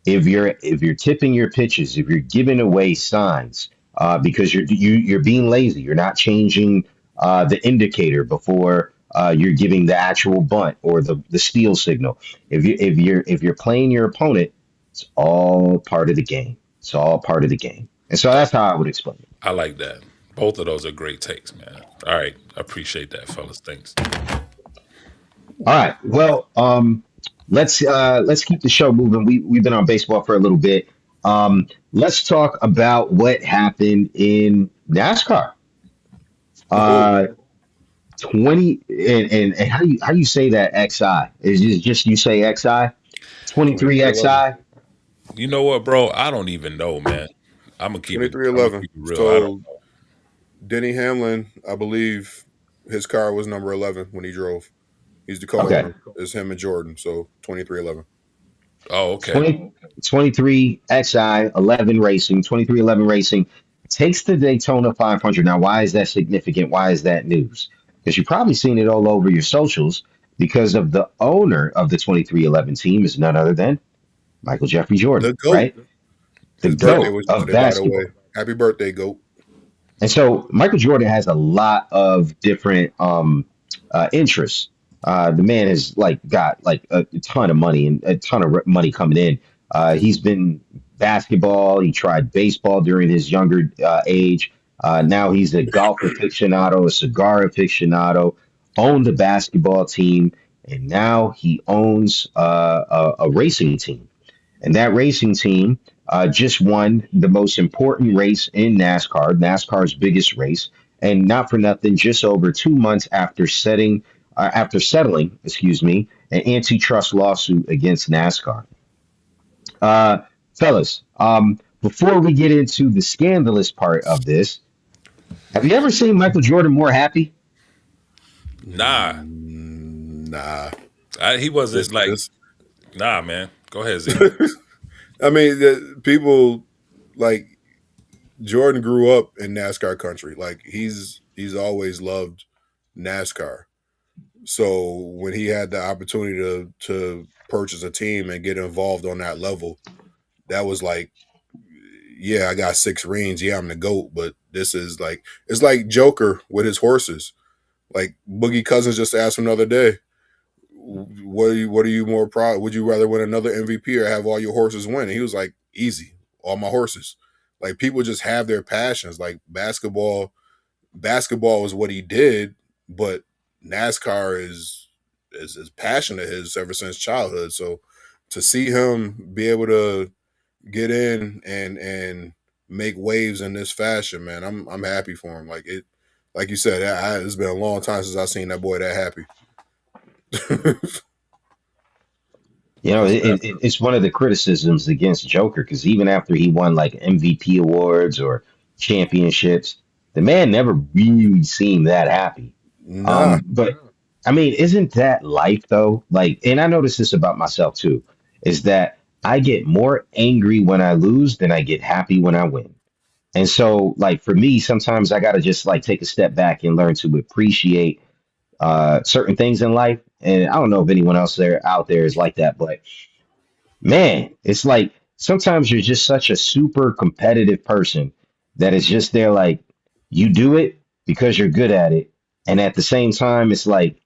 if you're tipping your pitches, if you're giving away signs, because you're being lazy, you're not changing the indicator before you're giving the actual bunt or the steal signal. If you're playing your opponent, it's all part of the game. It's all part of the game, and so that's how I would explain it. I like that. Both of those are great takes, man. All right, appreciate that, fellas. Thanks. All right. Well, let's keep the show moving. We've been on baseball for a little bit. Let's talk about what happened in NASCAR. Oh, Uh, 20 and how you say that XI? Is it just you say XI? 23 2311. XI? You know what, bro? I don't even know, man. I'm gonna keep it. I'm gonna 2311. keep it real. I don't So Denny Hamlin, I believe his car was number 11 when he drove. He's the Okay. co-owner. It's him and Jordan. So 2311. Oh, okay. 20 23 XI 11 Racing, 2311 Racing takes the Daytona 500. Now, why is that significant? Why is that news? Because you've probably seen it all over your socials because of the owner of the 2311 team is none other than Michael Jeffrey Jordan, The GOAT. right? The His birthday GOAT was of yesterday, by the way. basketball. Happy birthday, GOAT. And so Michael Jordan has a lot of different interests. The man has like got like a ton of money and a ton of money coming in. He's been basketball. He tried baseball during his younger age. Now he's a golf aficionado, a cigar aficionado. Owned a basketball team, and now he owns a racing team. And that racing team just won the most important race in NASCAR, NASCAR's biggest race, and not for nothing, just over 2 months after settling, excuse me, an antitrust lawsuit against NASCAR. Uh, Fellas, before we get into the scandalous part of this, have you ever seen Michael Jordan more happy? Nah, Nah. he wasn't This like. this Nah, man. Go ahead, Z. I mean, people like Jordan grew up in NASCAR country. Like he's always loved NASCAR. So when he had the opportunity to purchase a team and get involved on that level, that was like, yeah, I got six rings. Yeah, I'm the GOAT. But this is like it's like Joker with his horses. Like Boogie Cousins just asked him the other day, what are you more proud? Would you rather win another MVP or have all your horses win? And he was like, easy, all my horses. Like people just have their passions. Like basketball is what he did, but NASCAR is his passion of his ever since childhood. So to see him be able to get in and make waves in this fashion, man, I'm happy for him. Like you said, it's been a long time since I've seen that boy that happy. You know, Most it's one of the criticisms against Joker because even after he won like MVP awards or championships, the man never really seemed that happy. Nah, But I mean, isn't that life though? Like, and I notice this about myself too, is that I get more angry when I lose than I get happy when I win. And so, like for me, sometimes I got to just like take a step back and learn to appreciate certain things in life. And I don't know if anyone else there out there is like that, but man, it's like sometimes you're just such a super competitive person that it's just there like you do it because you're good at it. And at the same time, it's like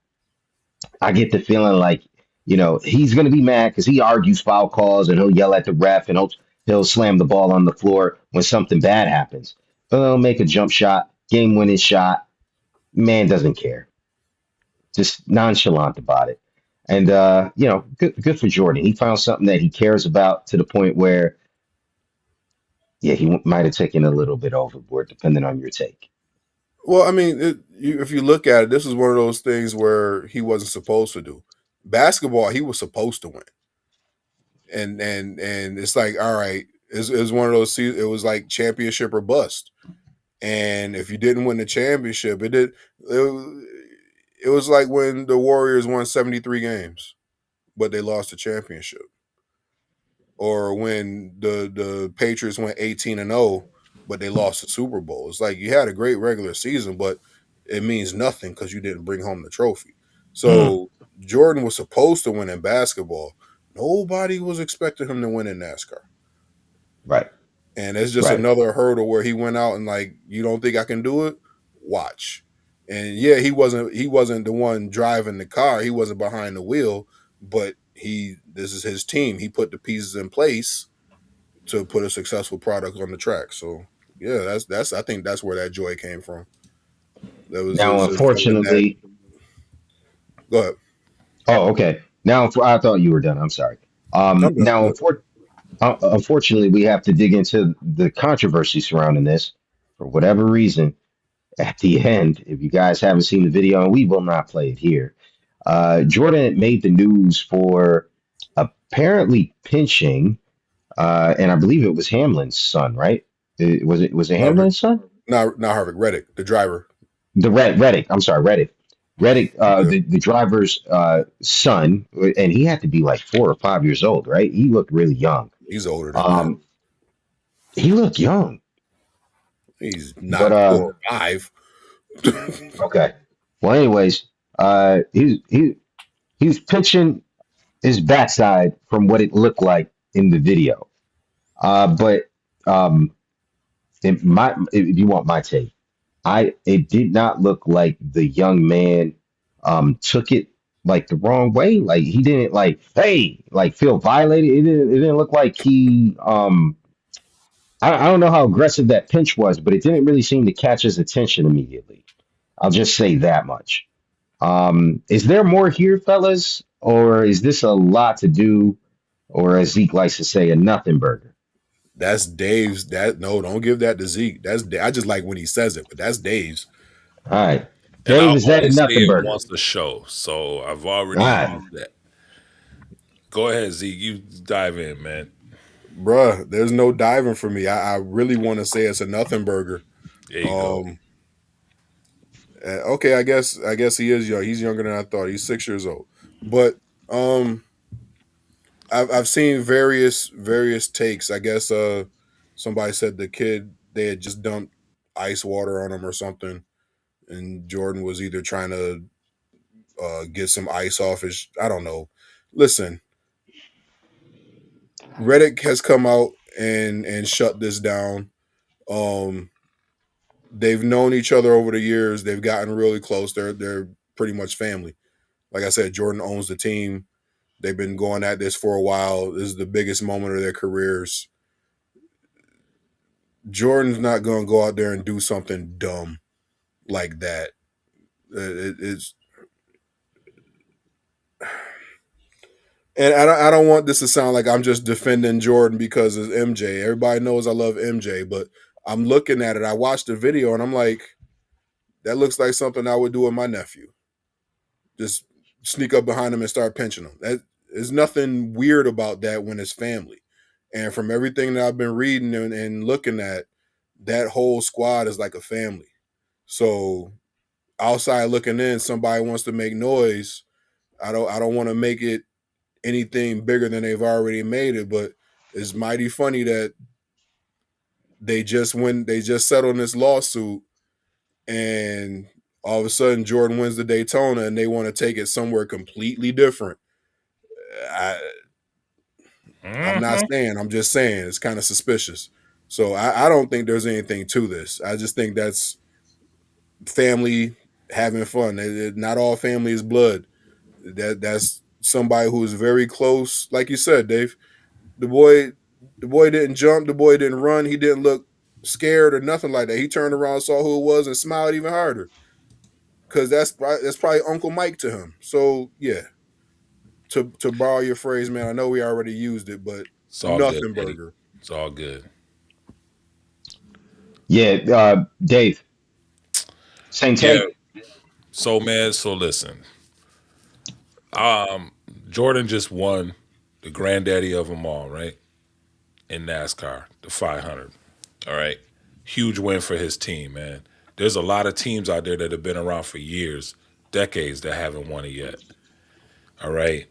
I get the feeling like, he's gonna be mad because he argues foul calls and he'll yell at the ref and he'll slam the ball on the floor when something bad happens. But he'll make a jump shot, game winning shot. Man doesn't care. Just nonchalant about it. And good for Jordan. He found something that he cares about to the point where, yeah, he might have taken a little bit overboard, depending on your take. well, I mean, if you look at it, this is one of those things where he wasn't supposed to do. Basketball, he was supposed to win, and it's like, all right, it's one of those. It was like championship or bust, and if you didn't win the championship, it was like when the Warriors won 73 games, but they lost the championship, or when the Patriots went 18-0, but they lost the Super Bowl. It's like you had a great regular season, but it means nothing because you didn't bring home the trophy. Mm. So Jordan was supposed to win in basketball. Nobody was expecting him to win in NASCAR. Right. And it's just Right. another hurdle where he went out and like, you don't think I can do it? Watch. And yeah, he wasn't the one driving the car. He wasn't behind the wheel, but this is his team. He put the pieces in place to put a successful product on the track. So yeah, that's I think that's where that joy came from. That was Now, just something that unfortunately, go ahead. oh, okay. Now, I thought you were done. I'm sorry. I'm done. Now, Go ahead. unfortunately, we have to dig into the controversy surrounding this for whatever reason. At the end, if you guys haven't seen the video, and we will not play it here, Jordan made the news for apparently pinching, and I believe it was Hamlin's son, right? Was it Harvick, Hamlin's son? not Harvick, Reddick, the driver. The Reddick. I'm sorry, Reddick. Reddick, Yeah, the driver's son, and he had to be like 4 or 5 years old, right? He looked really young. he's older than that. Um, he looked young, He's but not 4 or 5. okay. Well, anyways, he was pitching his backside from what it looked like in the video. But if you want my take, it did not look like the young man took it like the wrong way. Like he didn't like, hey, like feel violated. It didn't look like he I don't know how aggressive that pinch was, but it didn't really seem to catch his attention immediately. I'll just say that much. Is there more here, fellas, or is this a lot to do, or as Zeke likes to say, a nothing burger? That's Dave's. That no, don't give that to Zeke. I just like when he says it, but that's Dave's. All right, And Dave, I'll is that a only say nothing it burger? once a show, so I've All already right. used that. Go ahead, Zeke. You dive in, man. Bruh, there's no diving for me. I really want to say it's a nothing burger. There you go. Um, okay, I guess he is young. He's younger than I thought. He's 6 years old. But um, I've seen various takes. I guess somebody said the kid they had just dumped ice water on him or something, and Jordan was either trying to get some ice off his. I don't know. Listen, Reddick has come out and shut this down. Um, they've known each other over the years. They've gotten really close. They're pretty much family. Like I said, Jordan owns the team. They've been going at this for a while. This is the biggest moment of their careers. Jordan's not going to go out there and do something dumb like that. It's and I don't want this to sound like I'm just defending Jordan because it's MJ. Everybody knows I love MJ, but I'm looking at it. I watched the video and I'm like, that looks like something I would do with my nephew. Just sneak up behind him and start pinching him. There's nothing weird about that when it's family. And from everything that I've been reading and looking at, that whole squad is like a family. So outside looking in, somebody wants to make noise. I don't want to make it anything bigger than they've already made it, but it's mighty funny that they just settled this lawsuit and all of a sudden Jordan wins the Daytona and they want to take it somewhere completely different. I, I'm not Hmm. saying, I'm just saying it's kind of suspicious. So I don't think there's anything to this. I just think that's family having fun. Not all family is blood. That's somebody who is very close. Like you said, Dave, the boy, the boy didn't jump. The boy didn't run. He didn't look scared or nothing like that. He turned around, saw who it was, and smiled even harder because that's probably Uncle Mike to him. So yeah, to borrow your phrase, man, I know we already used it, but It's all good, nothing Eddie. burger. It's all good. Yeah, Dave, same Yeah. take. So man, so listen. Jordan just won the granddaddy of them all, right? In NASCAR, the 500. All right. Huge win for his team, man. There's a lot of teams out there that have been around for years, decades that haven't won it yet. All right.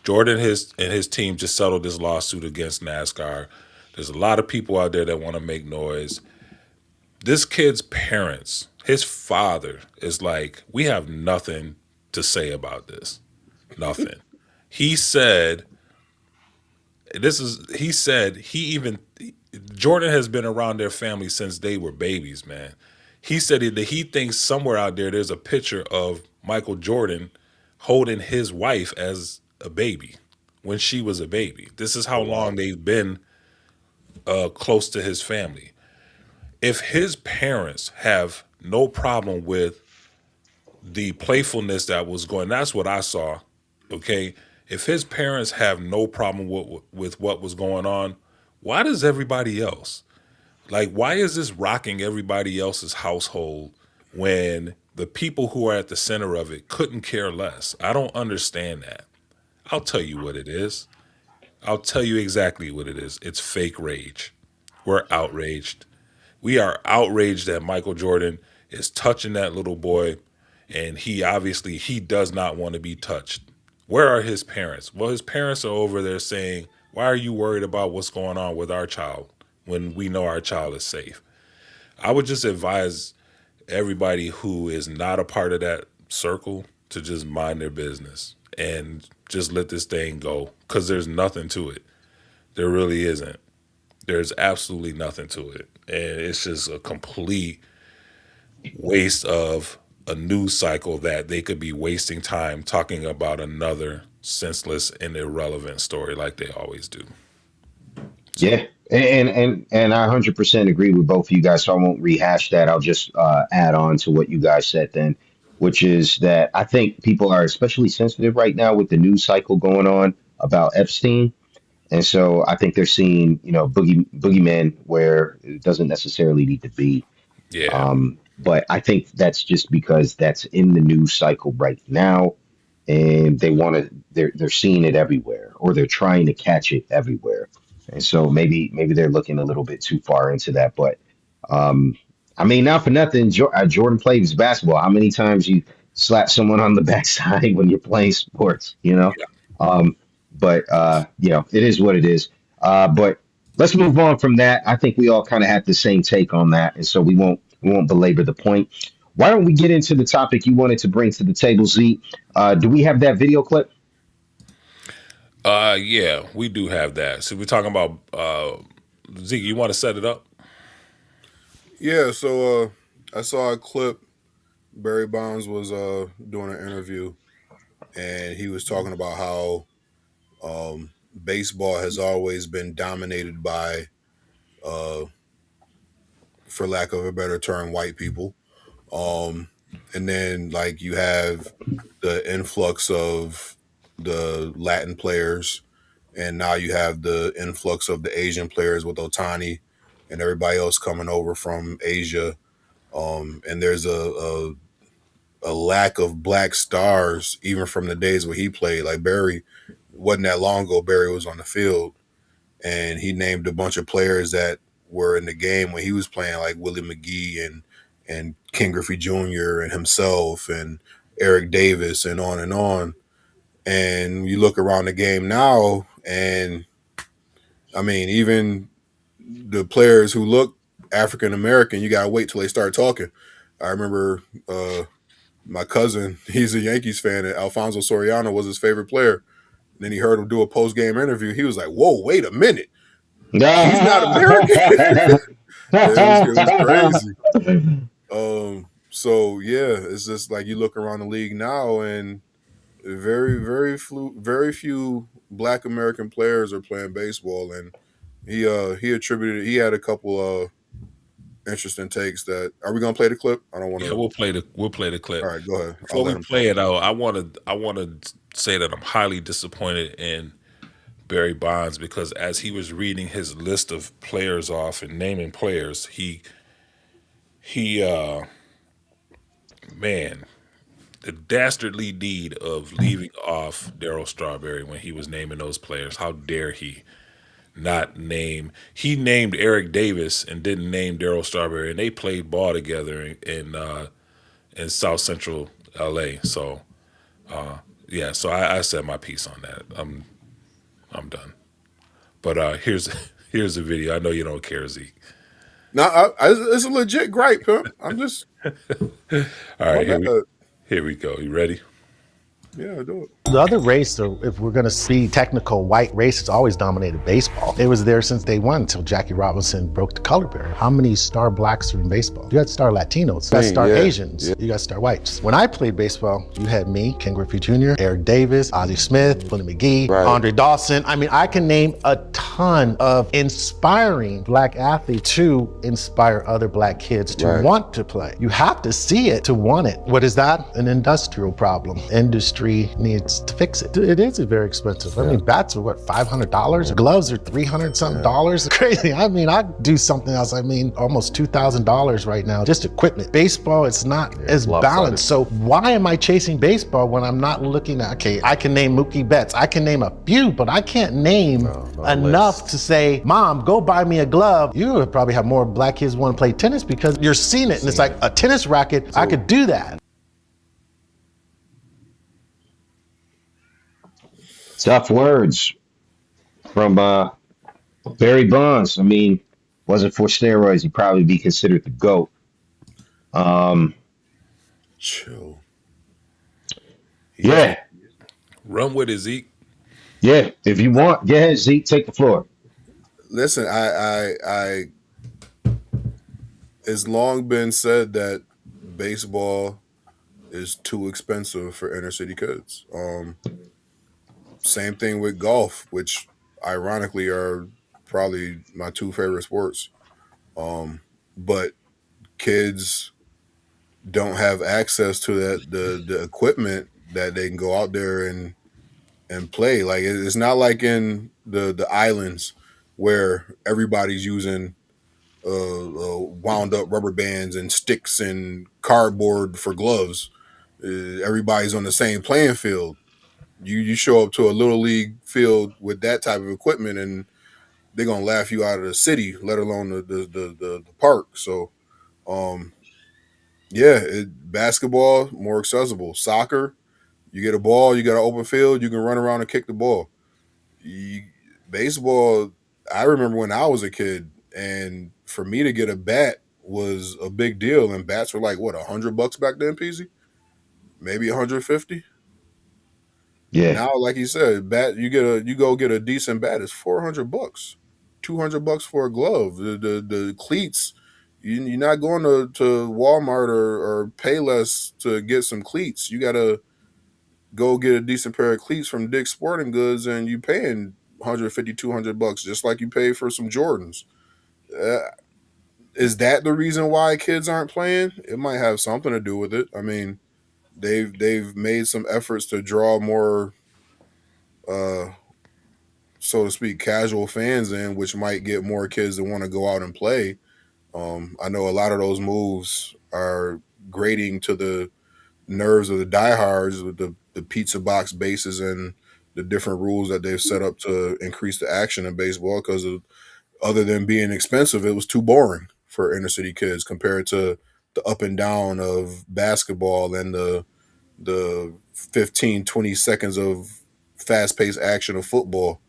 Jordan and his team just settled this lawsuit against NASCAR. There's a lot of people out there that want to make noise. This kid's parents, his father, is like, we have nothing to say about this. Nothing. He said this is he said he even Jordan has been around their family since they were babies, man. He said that he thinks somewhere out there there's a picture of Michael Jordan holding his wife as a baby when she was a baby. This is how Oh long wow. they've been close to his family. If his parents have no problem with the playfulness that was going, that's what I saw. Okay, if his parents have no problem with what was going on, why does everybody else? Like, why is this rocking everybody else's household when the people who are at the center of it couldn't care less? I don't understand that. I'll tell you what it is. I'll tell you exactly what it is. It's fake rage. We're outraged. We are outraged that Michael Jordan is touching that little boy, and he does not want to be touched. Where are his parents? Well, his parents are over there saying, "Why are you worried about what's going on with our child when we know our child is safe?" I would just advise everybody who is not a part of that circle to just mind their business and just let this thing go, because there's nothing to it. There really isn't. There's absolutely nothing to it. And it's just a complete waste of a news cycle that they could be wasting time talking about another senseless and irrelevant story like they always do. So, Yeah, and I 100% agree with both of you guys. So I won't rehash that. I'll just add on to what you guys said then, which is that I think people are especially sensitive right now with the news cycle going on about Epstein, and so I think they're seeing boogeyman where it doesn't necessarily need to be. yeah. But I think that's just because that's in the news cycle right now, and they're seeing it everywhere, or they're trying to catch it everywhere, and so maybe they're looking a little bit too far into that. But um, I mean, not for nothing, Jordan plays basketball. How many times you slap someone on the backside when you're playing sports? Um, but it is what it is. But let's move on from that. I think we all kind of had the same take on that, and so we won't belabor the point. Why don't we get into the topic you wanted to bring to the table, Z? Do we have that video clip? Yeah, we do have that. So we're talking about Zeke, you want to set it up? Yeah, so I saw a clip. Barry Bonds was doing an interview, and he was talking about how baseball has always been dominated by, uh, for lack of a better term, white people. Um, and then like you have the influx of the Latin players, and now you have the influx of the Asian players with Otani and everybody else coming over from Asia. And there's a lack of black stars even from the days where he played. Like Barry, wasn't that long ago. Barry was on the field, and he named a bunch of players that were in the game when he was playing, like Willie McGee and Ken Griffey Jr. and himself and Eric Davis and on and on. And you look around the game now, and I mean, even the players who look African American, you gotta wait till they start talking. I remember my cousin, he's a Yankees fan, and Alfonso Soriano was his favorite player. And then he heard him do a post game interview. He was like, "Whoa, wait a minute, he's not American." It was crazy. So yeah, it's just like you look around the league now, and very few Black American players are playing baseball, and he had a couple interesting takes. That Are we gonna play the clip? I don't want Yeah, to. we'll play the All clip. right, go ahead. I'll Before let we him talk. play it out, I want to say that I'm highly disappointed in Barry Bonds, because as he was reading his list of players off and naming players, he man, the dastardly deed of leaving off Darryl Strawberry when he was naming those players. How dare he not name? He named Eric Davis and didn't name Darryl Strawberry, and they played ball together in South Central LA. So yeah, so I said my piece on that. I'm done. But here's the video. I know you don't care, Zeke. No, it's a legit gripe, pimp. I'm just All my right, bad. here we go. You ready? Yeah, do it. The other race, or if we're going to be technical, white race has always dominated baseball. It was there since day one until Jackie Robinson broke the color barrier. How many star blacks are in baseball? You got star Latinos, you got star Asians, you got star whites. When I played baseball, you had me, Ken Griffey Jr., Eric Davis, Ozzie Smith, Willie McGee, Andre Dawson. I mean, I can name a ton of inspiring black athletes to inspire other black kids to want to play. You have to see it to want it. What is that? An industrial problem. Industry needs to fix it. It is very expensive. I mean, bats are what, $500? Gloves are $300 something dollars. Crazy. I mean, I do something else. I mean, almost $2,000 right now, just equipment. Baseball, it's not as balanced. So why am I chasing baseball when I'm not looking at, okay, I can name Mookie Betts. I can name a few, but I can't name enough to say, Mom, go buy me a glove. You would probably have more black kids want to play tennis because you're seeing it and it's like a tennis racket. I could do that. Tough words from Barry Bonds. I mean, wasn't for steroids, he'd probably be considered the GOAT. Chill. Yeah. Run with it, Zeke. Yeah. If you want, go ahead, Zeke, take the floor. Listen, I it's long been said that baseball is too expensive for inner city kids. Same thing with golf, which ironically are probably my two favorite sports. But kids don't have access to the equipment that they can go out there and play. Like it's not like in the islands where everybody's using wound up rubber bands and sticks and cardboard for gloves. Everybody's on the same playing field. You show up to a little league field with that type of equipment and they're gonna laugh you out of the city, let alone the park. So yeah, basketball more accessible. Soccer, you get a ball, you got an open field, you can run around and kick the ball. You, baseball, I remember when I was a kid, and for me to get a bat was a big deal, and bats were like what $100 back then, PZ, maybe 150. Yeah. Now, like you said, bat you go get a decent bat is $400, $200 for a glove. The cleats, you're not going to Walmart or Payless to get some cleats. You gotta go get a decent pair of cleats from Dick's Sporting Goods, and you paying 150, $200 just like you pay for some Jordans. Uh, is that the reason why kids aren't playing? It might have something to do with it. I mean, they've made some efforts to draw more uh so to speak, casual fans in, which might get more kids to want to go out and play. I know a lot of those moves are grating to the nerves of the diehards with the pizza box bases and the different rules that they've set up to increase the action in baseball. Because other than being expensive, it was too boring for inner city kids compared to the up and down of basketball and the 15, 20 seconds of fast paced action of football.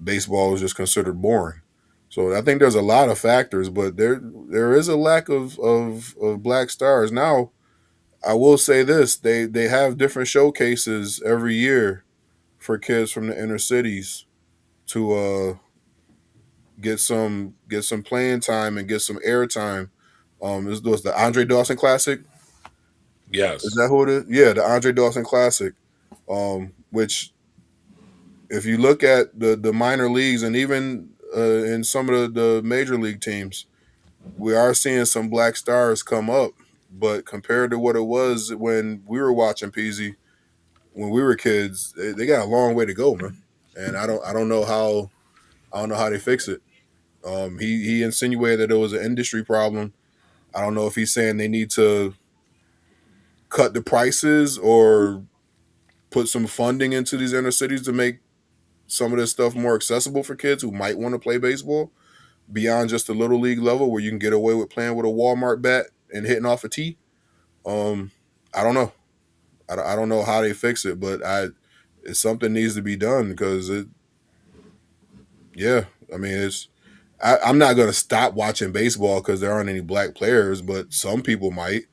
Baseball is just considered boring. So I think there's a lot of factors, but there is a lack of black stars. Now, I will say this: they have different showcases every year for kids from the inner cities to get some playing time and get some airtime. This was the Andre Dawson Classic. Is Yes. that who it is? Yeah, the Andre Dawson Classic. Which if you look at the minor leagues and even in some of the major league teams, we are seeing some black stars come up. But compared to what it was when we were watching PZ when we were kids, they got a long way to go, man. And I don't know how they fix it. He insinuated that it was an industry problem. I don't know if he's saying they need to cut the prices or put some funding into these inner cities to make some of this stuff more accessible for kids who might want to play baseball beyond just the little league level where you can get away with playing with a Walmart bat and hitting off a tee. Um, I don't know. I don't know how they fix it, but something needs to be done because yeah, I mean I'm not gonna stop watching baseball because there aren't any black players, but some people might.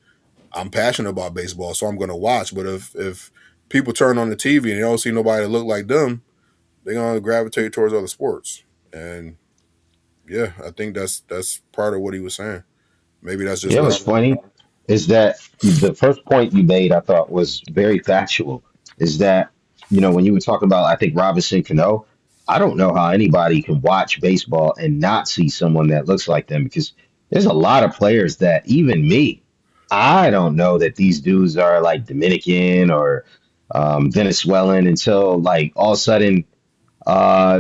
I'm passionate about baseball, so I'm gonna watch. But if people turn on the TV and they don't see nobody that look like them, they're gonna gravitate towards other sports. And yeah, I think that's part of what he was saying. Maybe that's just You know what what's funny is that the first point you made I thought was very factual. Is that, when you were talking about, I think, Robinson Cano, I don't know how anybody can watch baseball and not see someone that looks like them, because there's a lot of players that even me, I don't know that these dudes are like Dominican or Venezuelan until like all of a sudden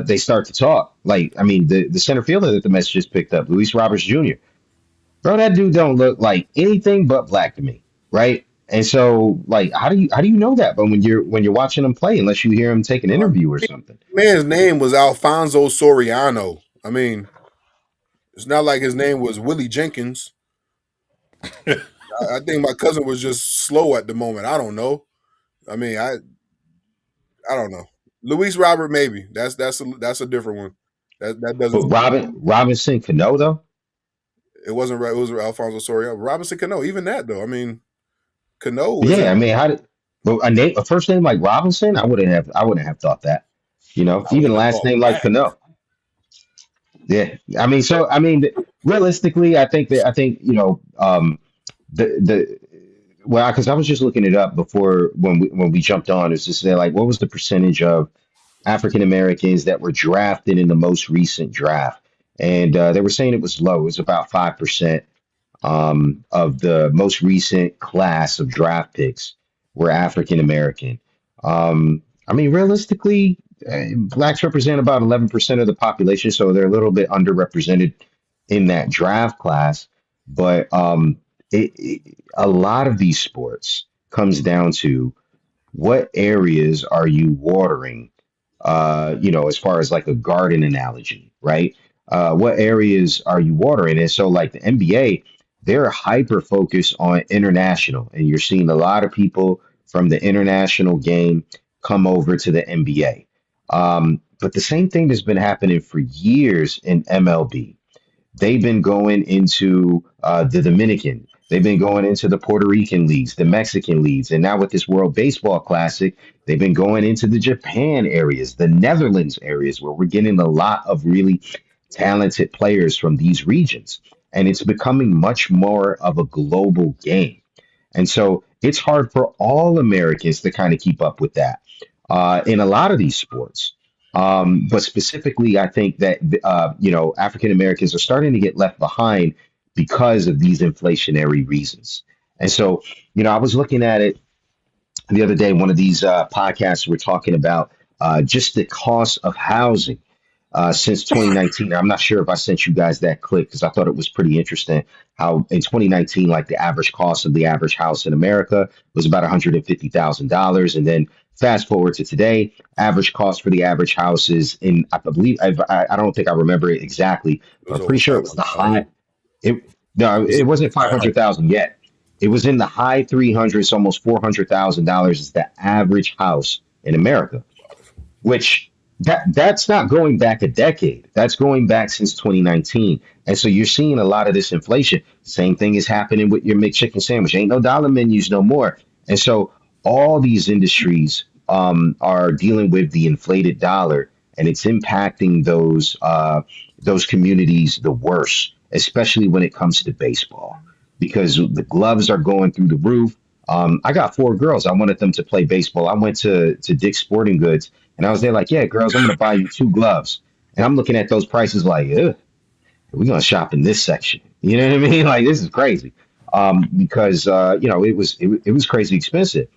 they start to talk. Like, I mean, the center fielder that the Mets just picked up, Luis Roberts Jr. Bro, that dude don't look like anything but black to me, right? And so, like, how do you know that? But when you're watching him play, unless you hear him take an interview or something. man's name was Alfonso Soriano. I mean, it's not like his name was Willie Jenkins. I think my cousin was just slow at the moment. I don't know. I mean, I don't know. Luis Robert, maybe that's a different one. That But doesn't. Robinson Cano though, It wasn't right. It was Alfonso Soriano, Robinson Cano. Even that though. I mean, Cano yeah. I isn't. mean, how did but a first name like Robinson? I wouldn't have thought that. I Even wouldn't have last thought name like black. Cano. Yeah. I mean, realistically, the well, because I was just looking it up before when we jumped on, is to say like what was the percentage of African Americans that were drafted in the most recent draft, and they were saying it was low. It was about 5% of the most recent class of draft picks were African American. I mean, realistically, blacks represent about 11% of the population, so they're a little bit underrepresented in that draft class. But a lot of these sports comes down to what areas are you watering, as far as like a garden analogy, right? What areas are you watering? And so, like the NBA, they're hyper focused on international, and you're seeing a lot of people from the international game come over to the NBA. But the same thing has been happening for years in MLB. They've been going into the Dominican. They've been going into the Puerto Rican leagues, the Mexican leagues, and now with this World Baseball Classic, they've been going into the Japan areas, the Netherlands areas, where we're getting a lot of really talented players from these regions. And it's becoming much more of a global game. And so it's hard for all Americans to kind of keep up with that in a lot of these sports. But specifically, I think that African Americans are starting to get left behind because of these inflationary reasons. And so, I was looking at it the other day. One of these podcasts were talking about just the cost of housing since 2019. I'm not sure if I sent you guys that clip because I thought it was pretty interesting how in 2019, like the average cost of the average house in America was about $150,000. And then fast forward to today, average cost for the average house is in, I believe, I don't think I remember it exactly, It but was I'm over pretty sure it was the 500,000. high. It No, It's it wasn't high hundred. 500,000 yet. It was in the high 300s, almost $400,000 is the average house in America, which that's not going back a decade. That's going back since 2019. And so you're seeing a lot of this inflation. Same thing is happening with your McChicken sandwich. Ain't no dollar menus no more. And so all these industries are dealing with the inflated dollar, and it's impacting those communities the worst, especially when it comes to baseball, because the gloves are going through the roof. I got four girls. I wanted them to play baseball. I went to Dick's Sporting Goods, and I was there like, yeah, girls, I'm going to buy you two gloves. And I'm looking at those prices like, ugh, we're going to shop in this section. You know what I mean? Like, this is crazy. Because it was crazy expensive.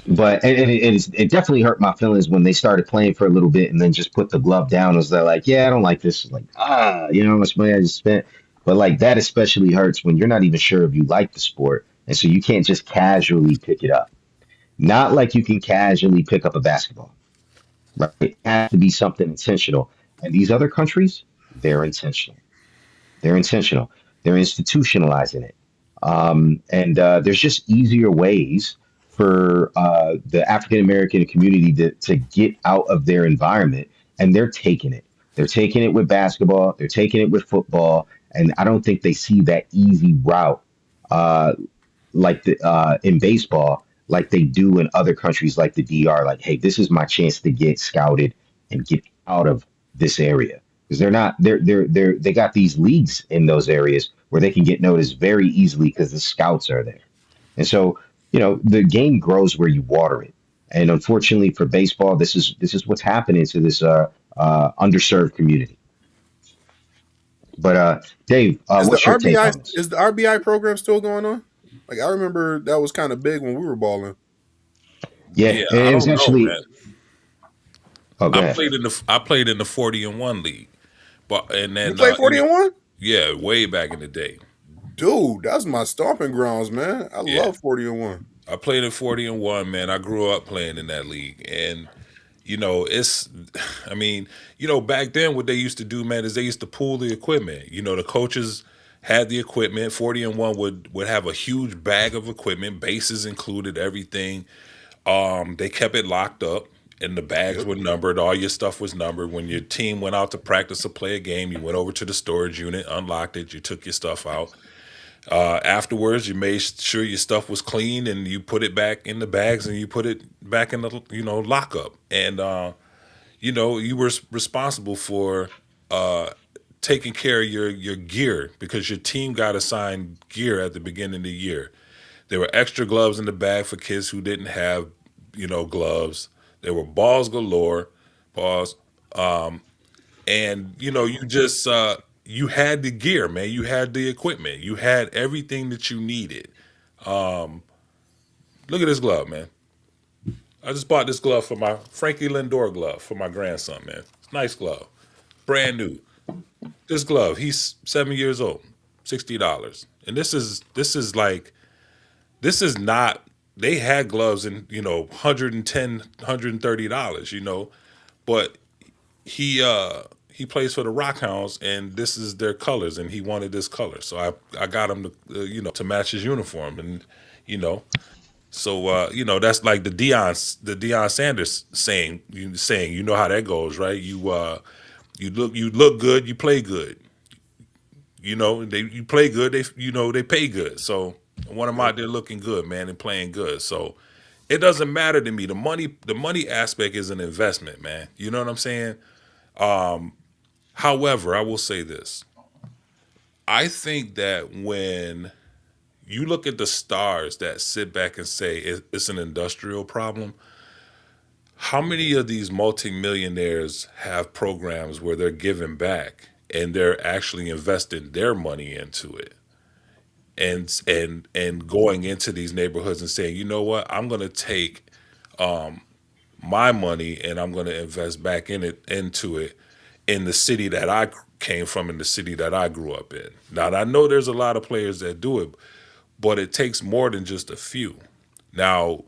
But it definitely hurt my feelings when they started playing for a little bit and then just put the glove down. I was there like, yeah, I don't like this. Like, how much money I just spent. But like that especially hurts when you're not even sure if you like the sport. And so you can't just casually pick it up. Not like you can casually pick up a basketball, right? It has to be something intentional. And these other countries, they're intentional. They're intentional. They're institutionalizing it. And there's just easier ways for the African American community to get out of their environment, and they're taking it. They're taking it with basketball. They're taking it with football, and I don't think they see that easy route uh, like in baseball, like they do in other countries like the DR. Like, hey, this is my chance to get scouted and get out of this area because they're not they got these leagues in those areas where they can get noticed very easily because the scouts are there. And so, the game grows where you water it. And unfortunately for baseball, this is what's happening to this underserved community. But Dave, Is the what's your take RBI on this? is the RBI program still going on? Like I remember that was kind of big when we were balling. Yeah, Yeah, I it was don't know, actually. man. Oh, go ahead. I played in the 40-1 league, but and You then play 40 and 1? yeah, way back in the day. Dude, that's my stomping grounds, man. I Yeah, love 40 and 1. I played in 40-1, man. I grew up playing in that league, and it's, I mean, back then what they used to do, man, is they used to pool the equipment. The coaches had the equipment. 40-1 would have a huge bag of equipment, bases included, everything. They kept it locked up, and the bags Yep. were numbered. All your stuff was numbered. When your team went out to practice or play a game, you went over to the storage unit, unlocked it, you took your stuff out. Afterwards, you made sure your stuff was clean, and you put it back in the bags, and you put it back in the lockup. And you were responsible for taking care of your gear because your team got assigned gear at the beginning of the year. There were extra gloves in the bag for kids who didn't have, gloves. There were balls galore, balls, and you just you had the gear, man. You had the equipment. You had everything that you needed. Look at this glove, man. I just bought this glove for my Frankie Lindor glove for my grandson, man. It's a nice glove, brand new. This glove, he's 7 years old, $60, and this is not. They had gloves in $110, $130, but he plays for the Rockhounds, and this is their colors, and he wanted this color, so I got him to to match his uniform, and you know so that's like the Deion Sanders saying how that goes, right? You look good, you play good. You play good, they pay good. So I want them Yep. out there looking good, man, and playing good. So it doesn't matter to me. The money aspect is an investment, man. You know what I'm saying? However, I will say this. I think that when you look at the stars that sit back and say it's an industrial problem, how many of these multimillionaires have programs where they're giving back and they're actually investing their money into it? And going into these neighborhoods and saying, you know what, I'm going to take my money and I'm going to invest back into it in the city that I came from, in the city that I grew up in. Now I know there's a lot of players that do it, but it takes more than just a few. Now,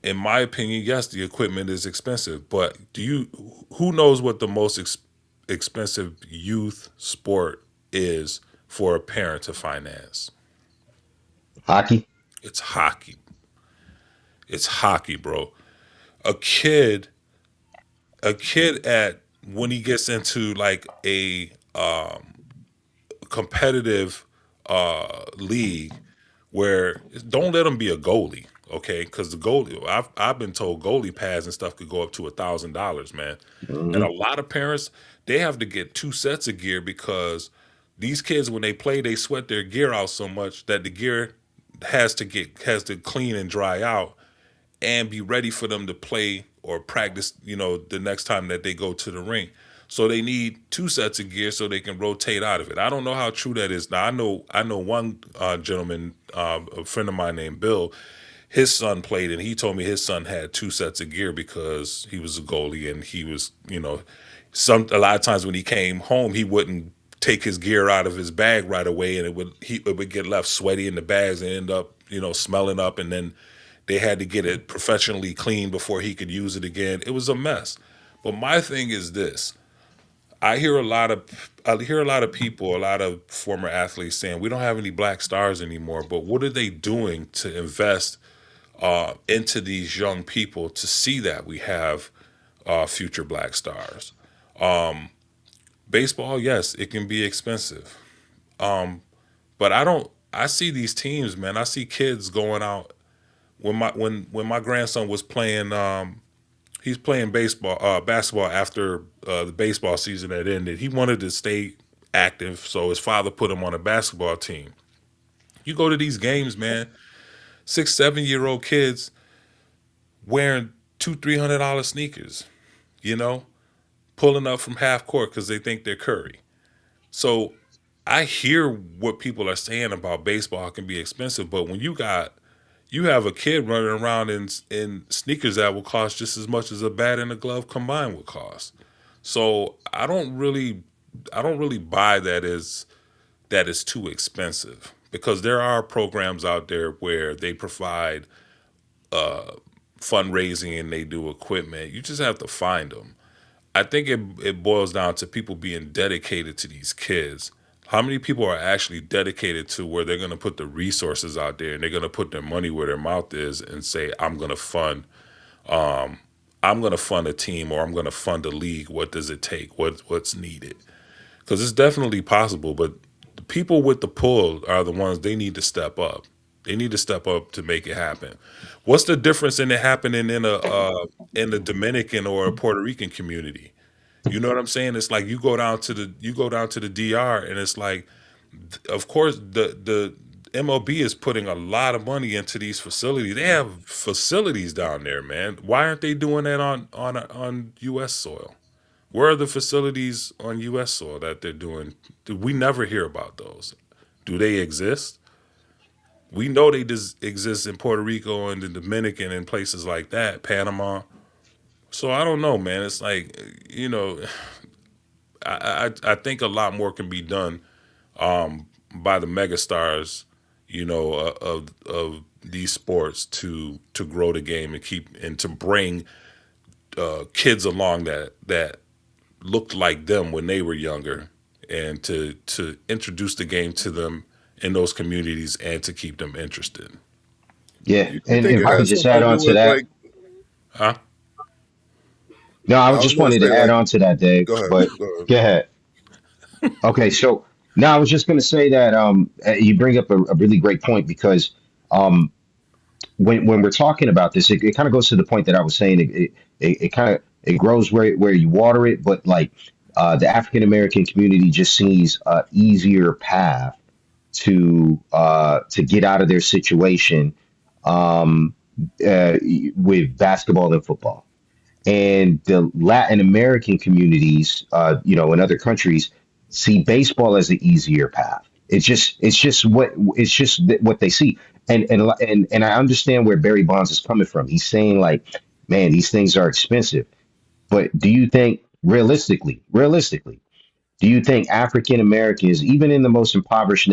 in my opinion, yes, the equipment is expensive, but who knows what the most expensive youth sport is for a parent to finance? Hockey. It's hockey. It's hockey, bro. A kid, a kid at when he gets into like a competitive league where don't let him be a goalie, okay? Because the goalie, I've been told goalie pads and stuff could go up to $1,000, man. And Hmm. a lot of parents, they have to get two sets of gear because these kids when they play, they sweat their gear out so much that the gear has to clean and dry out and be ready for them to play or practice, the next time that they go to the rink. So they need two sets of gear so they can rotate out of it. I don't know how true that is. Now I know one gentleman, a friend of mine named Bill. His son played, and he told me his son had two sets of gear because he was a goalie, and he was, a lot of times when he came home, he wouldn't take his gear out of his bag right away, and it would get left sweaty in the bags and end up, smelling up, and then they had to get it professionally cleaned before he could use it again. It was a mess. But my thing is this. I hear a lot of people, a lot of former athletes saying we don't have any black stars anymore. But what are they doing to invest into these young people to see that we have future black stars? Baseball, yes, it can be expensive, but I don't. I see these teams, man. I see kids going out when my grandson was playing, he's playing basketball after the baseball season had ended. He wanted to stay active, so his father put him on a basketball team. You go to these games, man. 6, 7 year old kids wearing $200-300 sneakers. You know, pulling up from half court because they think they're Curry. So I hear what people are saying about baseball can be expensive, but when you have a kid running around in sneakers that will cost just as much as a bat and a glove combined would cost. So I don't really buy that is too expensive because there are programs out there where they provide fundraising and they do equipment. You just have to find them. I think it boils down to people being dedicated to these kids. How many people are actually dedicated to where they're going to put the resources out there and they're going to put their money where their mouth is and say, I'm going to fund a team or I'm going to fund a league. What does it take? What's needed? Because it's definitely possible, but the people with the pull are the ones they need to step up. They need to step up to make it happen. What's the difference in it happening in the Dominican or a Puerto Rican community? You know what I'm saying? It's like you go down to the DR and it's like, of course the MLB is putting a lot of money into these facilities. They have facilities down there, man. Why aren't they doing that on U.S. soil? Where are the facilities on U.S. soil that they're doing? We never hear about those. Do they exist? We know they just exist in Puerto Rico and the Dominican and places like that, Panama. So I don't know, man. It's like, I think a lot more can be done by the megastars, of these sports to grow the game and to bring kids along that looked like them when they were younger, and to introduce the game to them in those communities and to keep them interested. Yeah, You and think if it I could has just something add to on do to with that. like? Huh? No, I I was just gonna wanted say to add like. on to that, Dave. Go ahead. But Go ahead. go ahead. Okay, so now I was just going to say that you bring up a really great point because um, when we're talking about this, it kind of goes to the point that I was saying. It kind of it grows where you water it, but like the African American community just sees a easier path to get out of their situation um, with basketball and football. And the Latin American communities, in other countries, see baseball as the easier path. It's just what they see. And I understand where Barry Bonds is coming from. He's saying like, man, these things are expensive. But do you think realistically, do you think African Americans, even in the most impoverished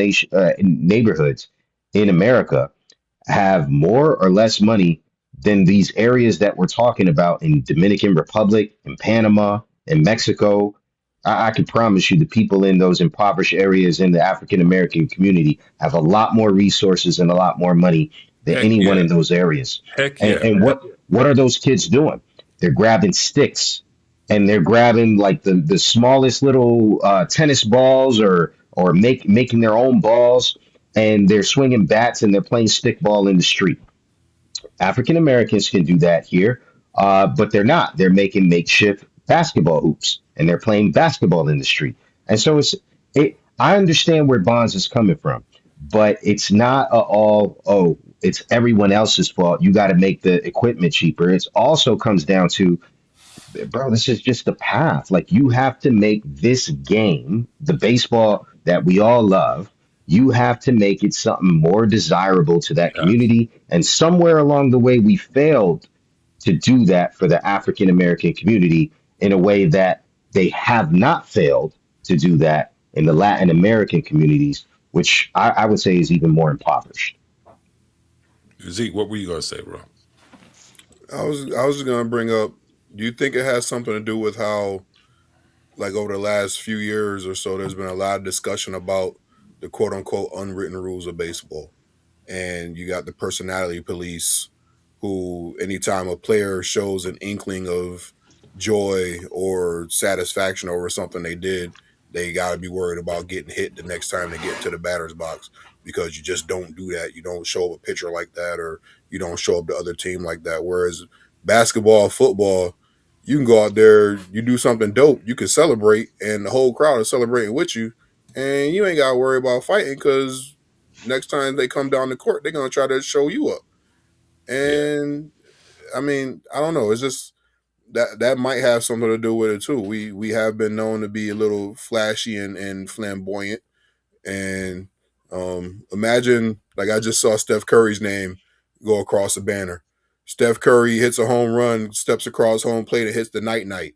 neighborhoods in America, have more or less money than these areas that we're talking about in Dominican Republic, in Panama, in Mexico? I can promise you the people in those impoverished areas in the African American community have a lot more resources and a lot more money than Heck anyone yeah. in those areas. Heck And, yeah, and man. what are those kids doing? They're grabbing sticks and they're grabbing like the smallest little tennis balls or making their own balls and they're swinging bats and they're playing stickball in the street. African Americans can do that here, but they're not. They're making makeshift basketball hoops and they're playing basketball in the street. And so it. I understand where Bonds is coming from, but it's not it's everyone else's fault. You got to make the equipment cheaper. It also comes down to, bro, this is just the path. Like you have to make this game, the baseball that we all love, you have to make it something more desirable to that Yes. community. And somewhere along the way, we failed to do that for the African American community in a way that they have not failed to do that in the Latin American communities, which I would say is even more impoverished. Zeke, what were you gonna say, bro? I was just gonna bring up. Do you think it has something to do with how, like, over the last few years or so, there's been a lot of discussion about the quote unquote unwritten rules of baseball, and you got the personality police, who anytime a player shows an inkling of joy or satisfaction over something they did, they got to be worried about getting hit the next time they get to the batter's box, because you just don't do that. You don't show up a pitcher like that, or you don't show up the other team like that. Whereas basketball, football, you can go out there, you do something dope, you can celebrate, and the whole crowd is celebrating with you, and you ain't got to worry about fighting, because next time they come down the court, they're going to try to show you up. Yeah. And I mean, I don't know. It's just that might have something to do with it too. We have been known to be a little flashy and flamboyant. And imagine, like, I just saw Steph Curry's name go across the banner. Steph Curry hits a home run, steps across home plate, and hits the night.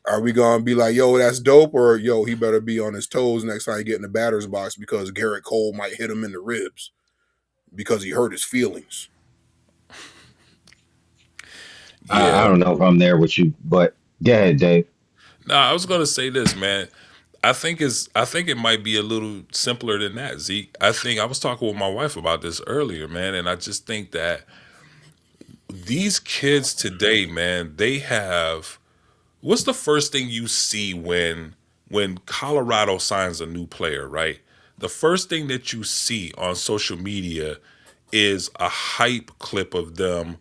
Are we gonna be like, yo, that's dope, or yo, he better be on his toes next time he get in the batter's box, because Garrett Cole might hit him in the ribs because he hurt his feelings? Yeah. I don't know if I'm there with you, but go ahead, Dave. No, I was gonna say this, man. I think it might be a little simpler than that, Zeke. I think I was talking with my wife about this earlier, man, and I just think that these kids today, man, they have what's the first thing you see when Colorado signs a new player, right? The first thing that you see on social media is a hype clip of them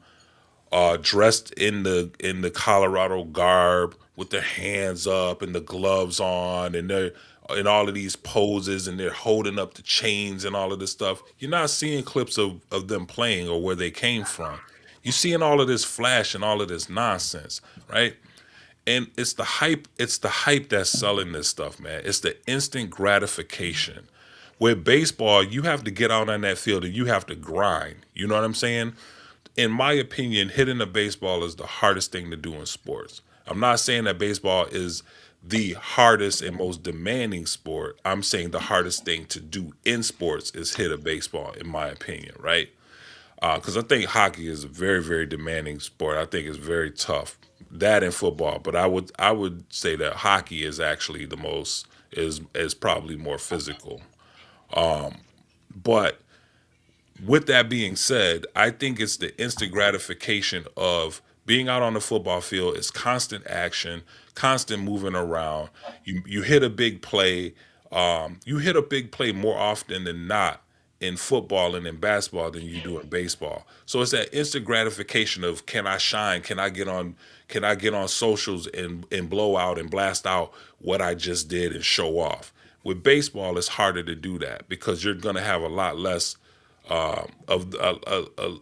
dressed in the Colorado garb with their hands up and the gloves on, and they're in all of these poses, and they're holding up the chains and all of this stuff. You're not seeing clips of them playing or where they came from. You're seeing all of this flash and all of this nonsense, right? And it's the hype that's selling this stuff, man. It's the instant gratification. With baseball, you have to get out on that field and you have to grind. You know what I'm saying? In my opinion, hitting a baseball is the hardest thing to do in sports. I'm not saying that baseball is the hardest and most demanding sport. I'm saying the hardest thing to do in sports is hit a baseball, in my opinion, right? Because I think hockey is a very, very demanding sport. I think it's very tough. That and football, but I would say that hockey is actually the most is probably more physical. But with that being said, I think it's the instant gratification of being out on the football field. It's constant action, constant moving around. You hit a big play. You hit a big play more often than not in football and in basketball than you do in baseball. So it's that instant gratification of, can I shine? Can I get on socials and blow out and blast out what I just did and show off? With baseball, it's harder to do that because you're going to have a lot less a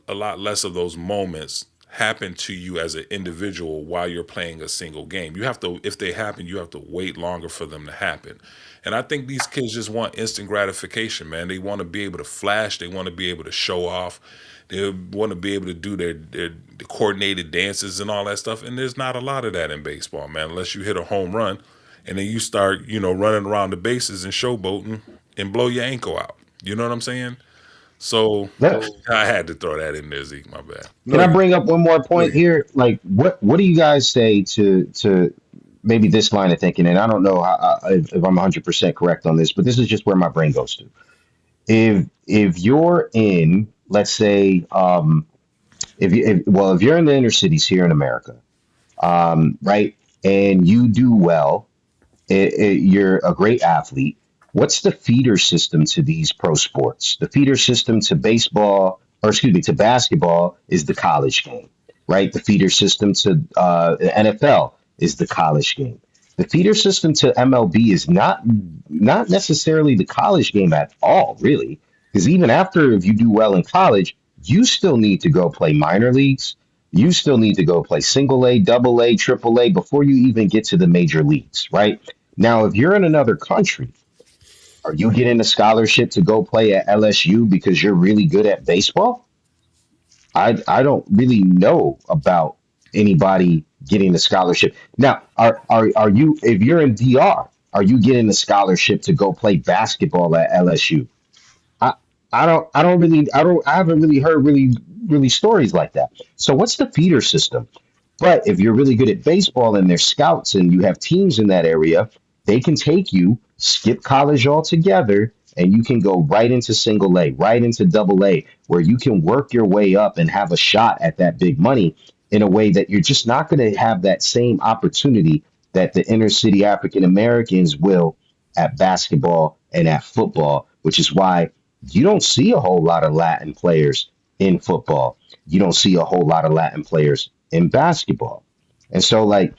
lot less of those moments happen to you as an individual while you're playing a single game. You have to, if they happen, you have to wait longer for them to happen. And I think these kids just want instant gratification, man. They want to be able to flash. They want to be able to show off. They want to be able to do their coordinated dances and all that stuff. And there's not a lot of that in baseball, man, unless you hit a home run and then you start, running around the bases and showboating and blow your ankle out. You know what I'm saying? So Let, I had to throw that in there, Zeke. My bad. can No, I you, bring up one more no, point you. here? Like, what do you guys say to maybe this line of thinking? And I don't know if I'm 100% correct on this, but this is just where my brain goes to. If you're in, let's say, if you're in the inner cities here in America, right, and you do well, you're a great athlete. What's the feeder system to these pro sports? The feeder system to baseball, or excuse me, to basketball is the college game, right? The feeder system to the NFL is the college game. The feeder system to MLB is not necessarily the college game at all, really, because even after if you do well in college, you still need to go play minor leagues. You still need to go play single A, double A, triple A before you even get to the major leagues, right? Now, if you're in another country, are you getting a scholarship to go play at LSU because you're really good at baseball? I don't really know about anybody getting a scholarship. Now, are you, if you're in DR, are you getting a scholarship to go play basketball at LSU? I I haven't really heard really stories like that. So what's the feeder system? But if you're really good at baseball and there's scouts and you have teams in that area, they can take you, skip college altogether, and you can go right into single A, right into double A, where you can work your way up and have a shot at that big money in a way that you're just not going to have that same opportunity that the inner city African Americans will at basketball and at football, which is why you don't see a whole lot of Latin players in football. You don't see a whole lot of Latin players in basketball. And so like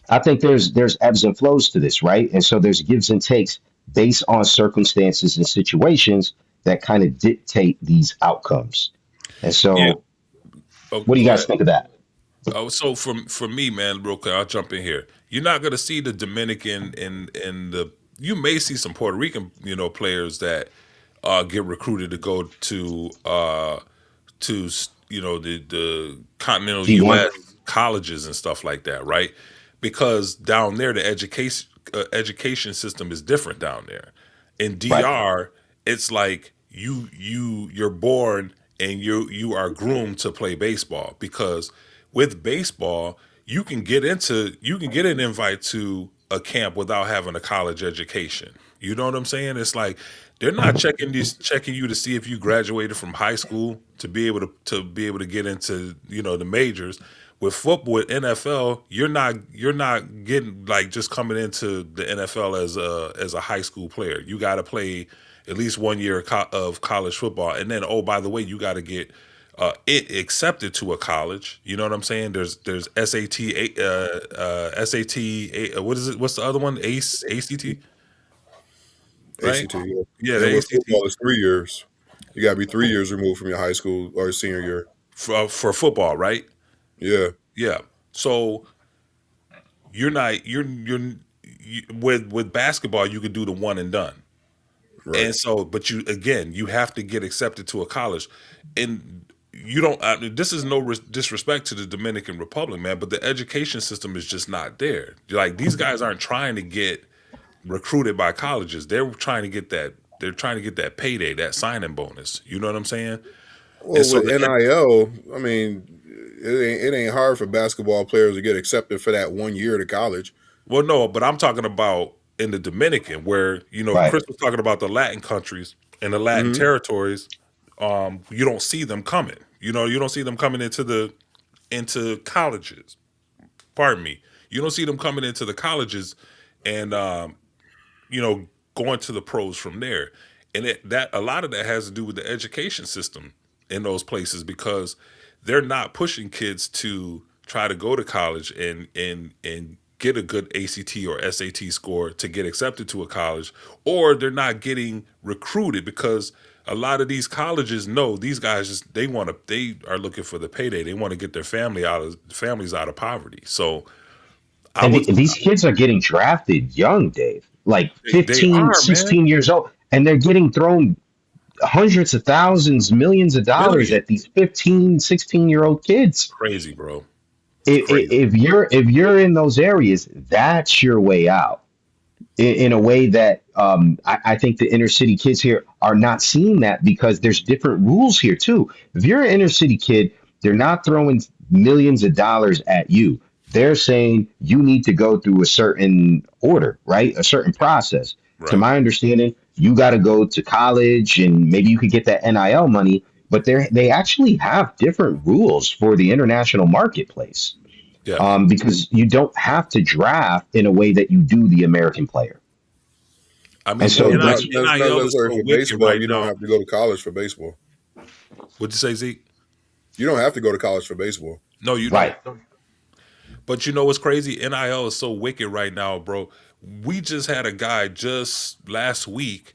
I think there's ebbs and flows to this, right? And so there's gives and takes based on circumstances and situations that kind of dictate these outcomes. And Yeah. so Oh, what do you go guys ahead. think of that? Oh, so for me, man, real quick, I'll jump in here. You're not gonna see the Dominican and the. You may see some Puerto Rican, players that get recruited to go to the continental G1? U.S. colleges and stuff like that, right? Because down there the education system is different down there. In Right. DR, it's like you're born and you are groomed to play baseball because with baseball you can get an invite to a camp without having a college education. You know what I'm saying? It's like they're not checking you to see if you graduated from high school to be able to get into the majors. With football, with NFL, you're not getting like just coming into the NFL as a high school player. You got to play at least 1 year of college football, and then oh by the way, you got to get it accepted to a college. You know what I'm saying? There's SAT, SAT. What is it? What's the other one? ACT, right? ACT. Yeah. Yeah, And the with ACT football, it's 3 years. You got to be 3 years removed from your high school or senior year. for football, right? Yeah. Yeah. So you're not with basketball you could do the one and done. Right. And so but you have to get accepted to a college. And you don't this is no disrespect to the Dominican Republic, man, but the education system is just not there. Like these guys aren't trying to get recruited by colleges. They're trying to get that payday, that signing bonus. You know what I'm saying? And Well, so with NIL, I mean, it ain't hard for basketball players to get accepted for that 1 year to college. well, no, but I'm talking about in the Dominican, where Right. Chris was talking about the Latin countries and the Latin Hmm. territories. You don't see them coming. You don't see them coming into colleges. Pardon me. You don't see them coming into the colleges and going to the pros from there. And that a lot of that has to do with the education system in those places because they're not pushing kids to try to go to college and get a good ACT or SAT score to get accepted to a college, or they're not getting recruited because a lot of these colleges know these guys they are looking for the payday. They want to get their families out of poverty. So I And would these kids are getting drafted young, Dave, like they 15, are, man. 16 years old, and they're getting thrown hundreds of thousands, millions of dollars Billion. at these 15, 16-year-old kids. Crazy, bro. It's crazy. If you're in those areas, that's your way out in a way that I think the inner city kids here are not seeing that because there's different rules here too. If you're an inner city kid, they're not throwing millions of dollars at you. They're saying you need to go through a certain order, right? A certain process. To Right. my understanding, you got to go to college and maybe you could get that NIL money, but they actually have different rules for the international marketplace Yeah. because you don't have to draft in a way that you do the American player. I And mean, the so Well, that's not NIL is necessarily so for wicked baseball. right You don't now. have to go to college for baseball. What'd you say, Zeke? You don't have to go to college for baseball. No, you don't. right. But you know what's crazy? NIL is so wicked right now, bro. We just had a guy just last week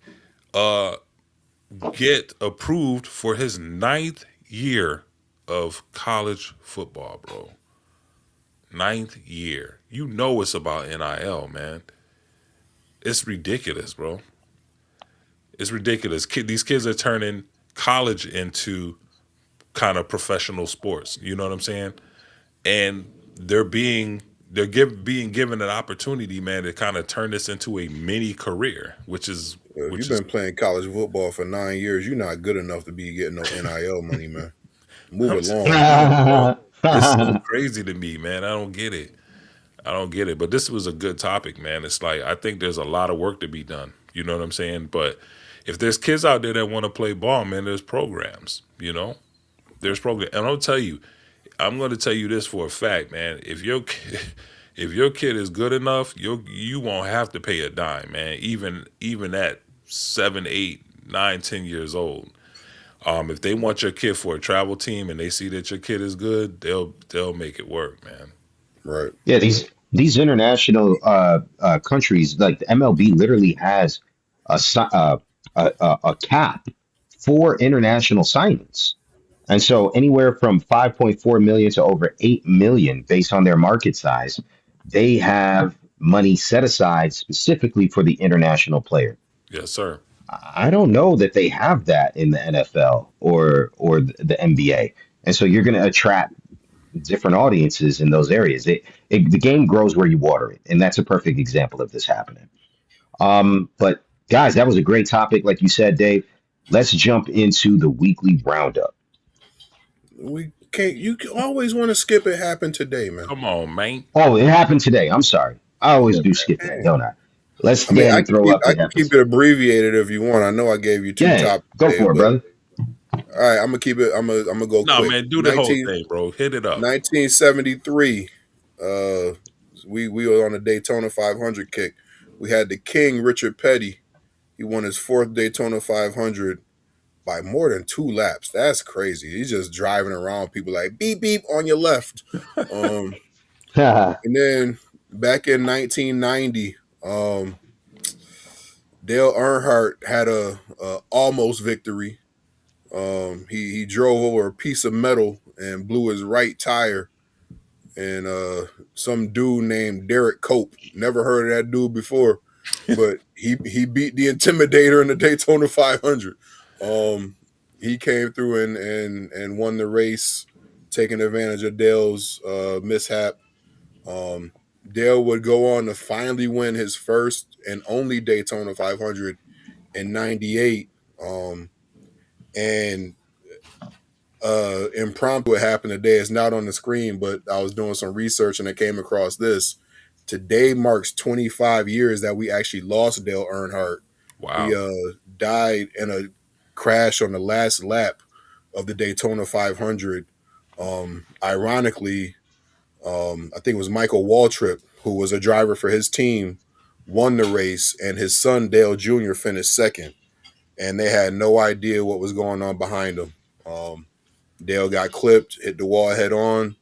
uh get approved for his ninth year of college football, bro. Ninth year. You know it's about NIL, man. It's ridiculous, bro. It's ridiculous. These kids are turning college into kind of professional sports. You know what I'm saying? And being given an opportunity, man, to kind of turn this into a mini career, If which you've is been playing college football for 9 years, you're not good enough to be getting no NIL money, man. Move I'm along. telling you, bro. It's so crazy to me, man. I don't get it. I don't get it. But this was a good topic, man. It's like I think there's a lot of work to be done. You know what I'm saying? But if there's kids out there that want to play ball, man, there's programs. There's programs, and I'm going to tell you this for a fact, man. If your kid is good enough, you won't have to pay a dime, man. Even at 7, 8, 9, 10 years old. If they want your kid for a travel team and they see that your kid is good, they'll make it work, man. Right. Yeah, these international countries, like the MLB, literally has a cap for international signings, and so anywhere from 5.4 million to over 8 million, based on their market size, they have money set aside specifically for the international player. Yes, sir. I don't know that they have that in the NFL or the NBA, and so you're going to attract different audiences in those areas. The game grows where you water it, and that's a perfect example of this happening. But guys, that was a great topic, like you said, Dave. Let's jump into the weekly roundup. We can't. You always want to skip it. Happened today, man. Come on, man. Oh, it happened today. I'm sorry. I always do skip that, Man. don't I? Let's I mean, again throw up I the can keep episode. it abbreviated if you want. I know I gave you two Yeah, topics go today, for it, but brother. all right, I'm gonna keep it. I'm gonna go No, quick. man, do the whole thing, bro. Hit it up. 1973. We were on a Daytona 500 kick. We had the King Richard Petty. He won his fourth Daytona 500 by more than 2 laps. That's crazy. He's just driving around, people like beep beep on your left. Um, and then back in 1990, Dale Earnhardt had a almost victory. He drove over a piece of metal and blew his right tire. And some dude named Derek Cope, never heard of that dude before, but he beat the Intimidator in the Daytona 500. He came through and won the race, taking advantage of Dale's mishap. Dale would go on to finally win his first and only Daytona 500 in '98. And impromptu what happened today. It's not on the screen, but I was doing some research and I came across this. Today marks 25 years that we actually lost Dale Earnhardt. Wow. He died in a crash on the last lap of the Daytona 500. Ironically, I think it was Michael Waltrip, who was a driver for his team, won the race, and his son Dale Jr. finished second. And they had no idea what was going on behind them. Dale got clipped, hit the wall head on,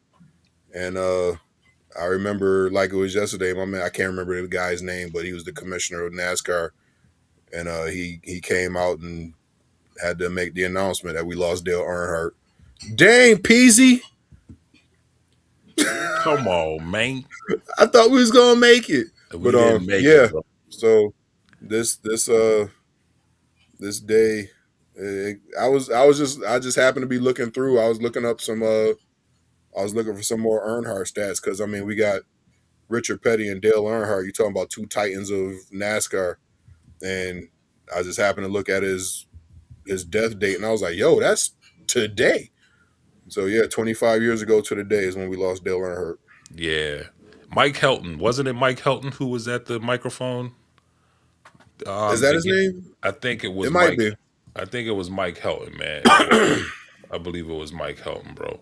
and I remember like it was yesterday. My man, I can't remember the guy's name, but he was the commissioner of NASCAR, and he came out and had to make the announcement that we lost Dale Earnhardt. Dang, Peasy! Come on, man. I thought we was gonna make it, We but didn't make yeah. it, bro. So this day, I just happened to be looking through. I was looking up some I was looking for some more Earnhardt stats because I mean we got Richard Petty and Dale Earnhardt. You're talking about two titans of NASCAR, and I just happened to look at his death date, and I was like, "Yo, that's today." So yeah, 25 years ago to the day is when we lost Dale Earnhardt. Yeah. Mike Helton. Wasn't it Mike Helton who was at the microphone? Is that his name? I think it was It might Mike. be. I think it was Mike Helton, man. I believe it was Mike Helton, bro.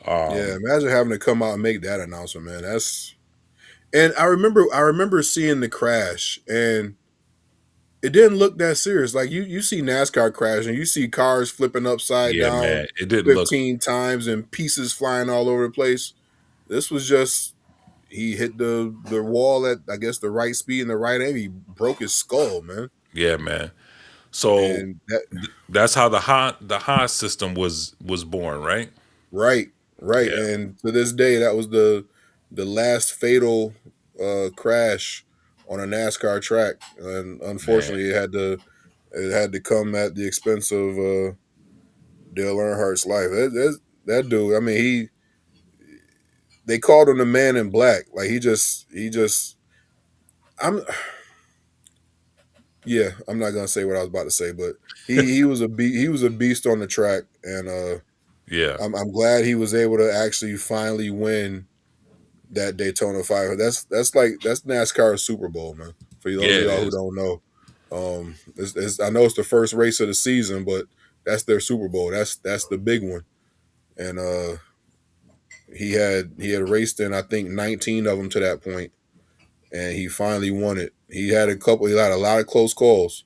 Yeah, imagine having to come out and make that announcement, man. And I remember seeing the crash, and it didn't look that serious. Like you see NASCAR crash, and you see cars flipping upside Yeah, down man. It didn't look. 15 times and pieces flying all over the place. This was just he hit the wall at I guess the right speed and the right angle. He broke his skull, man. Yeah, man. So And that's how the Haas system was born, right? right. Yeah, And to this day, that was the last fatal crash on a NASCAR track, and man. unfortunately, it had to come at the expense of Dale Earnhardt's life. That dude, I mean, they called him the Man in Black. Like he just, I'm, yeah, I'm not gonna say what I was about to say, but he was he was a beast on the track, and Yeah, I'm glad he was able to actually finally win that Daytona 500. That's NASCAR's Super Bowl, man. For yeah, those of it y'all who is. don't know, I know it's the first race of the season, but that's their Super Bowl. That's the big one, and he had raced in I think 19 of them to that point, and he finally won it. He had a lot of close calls,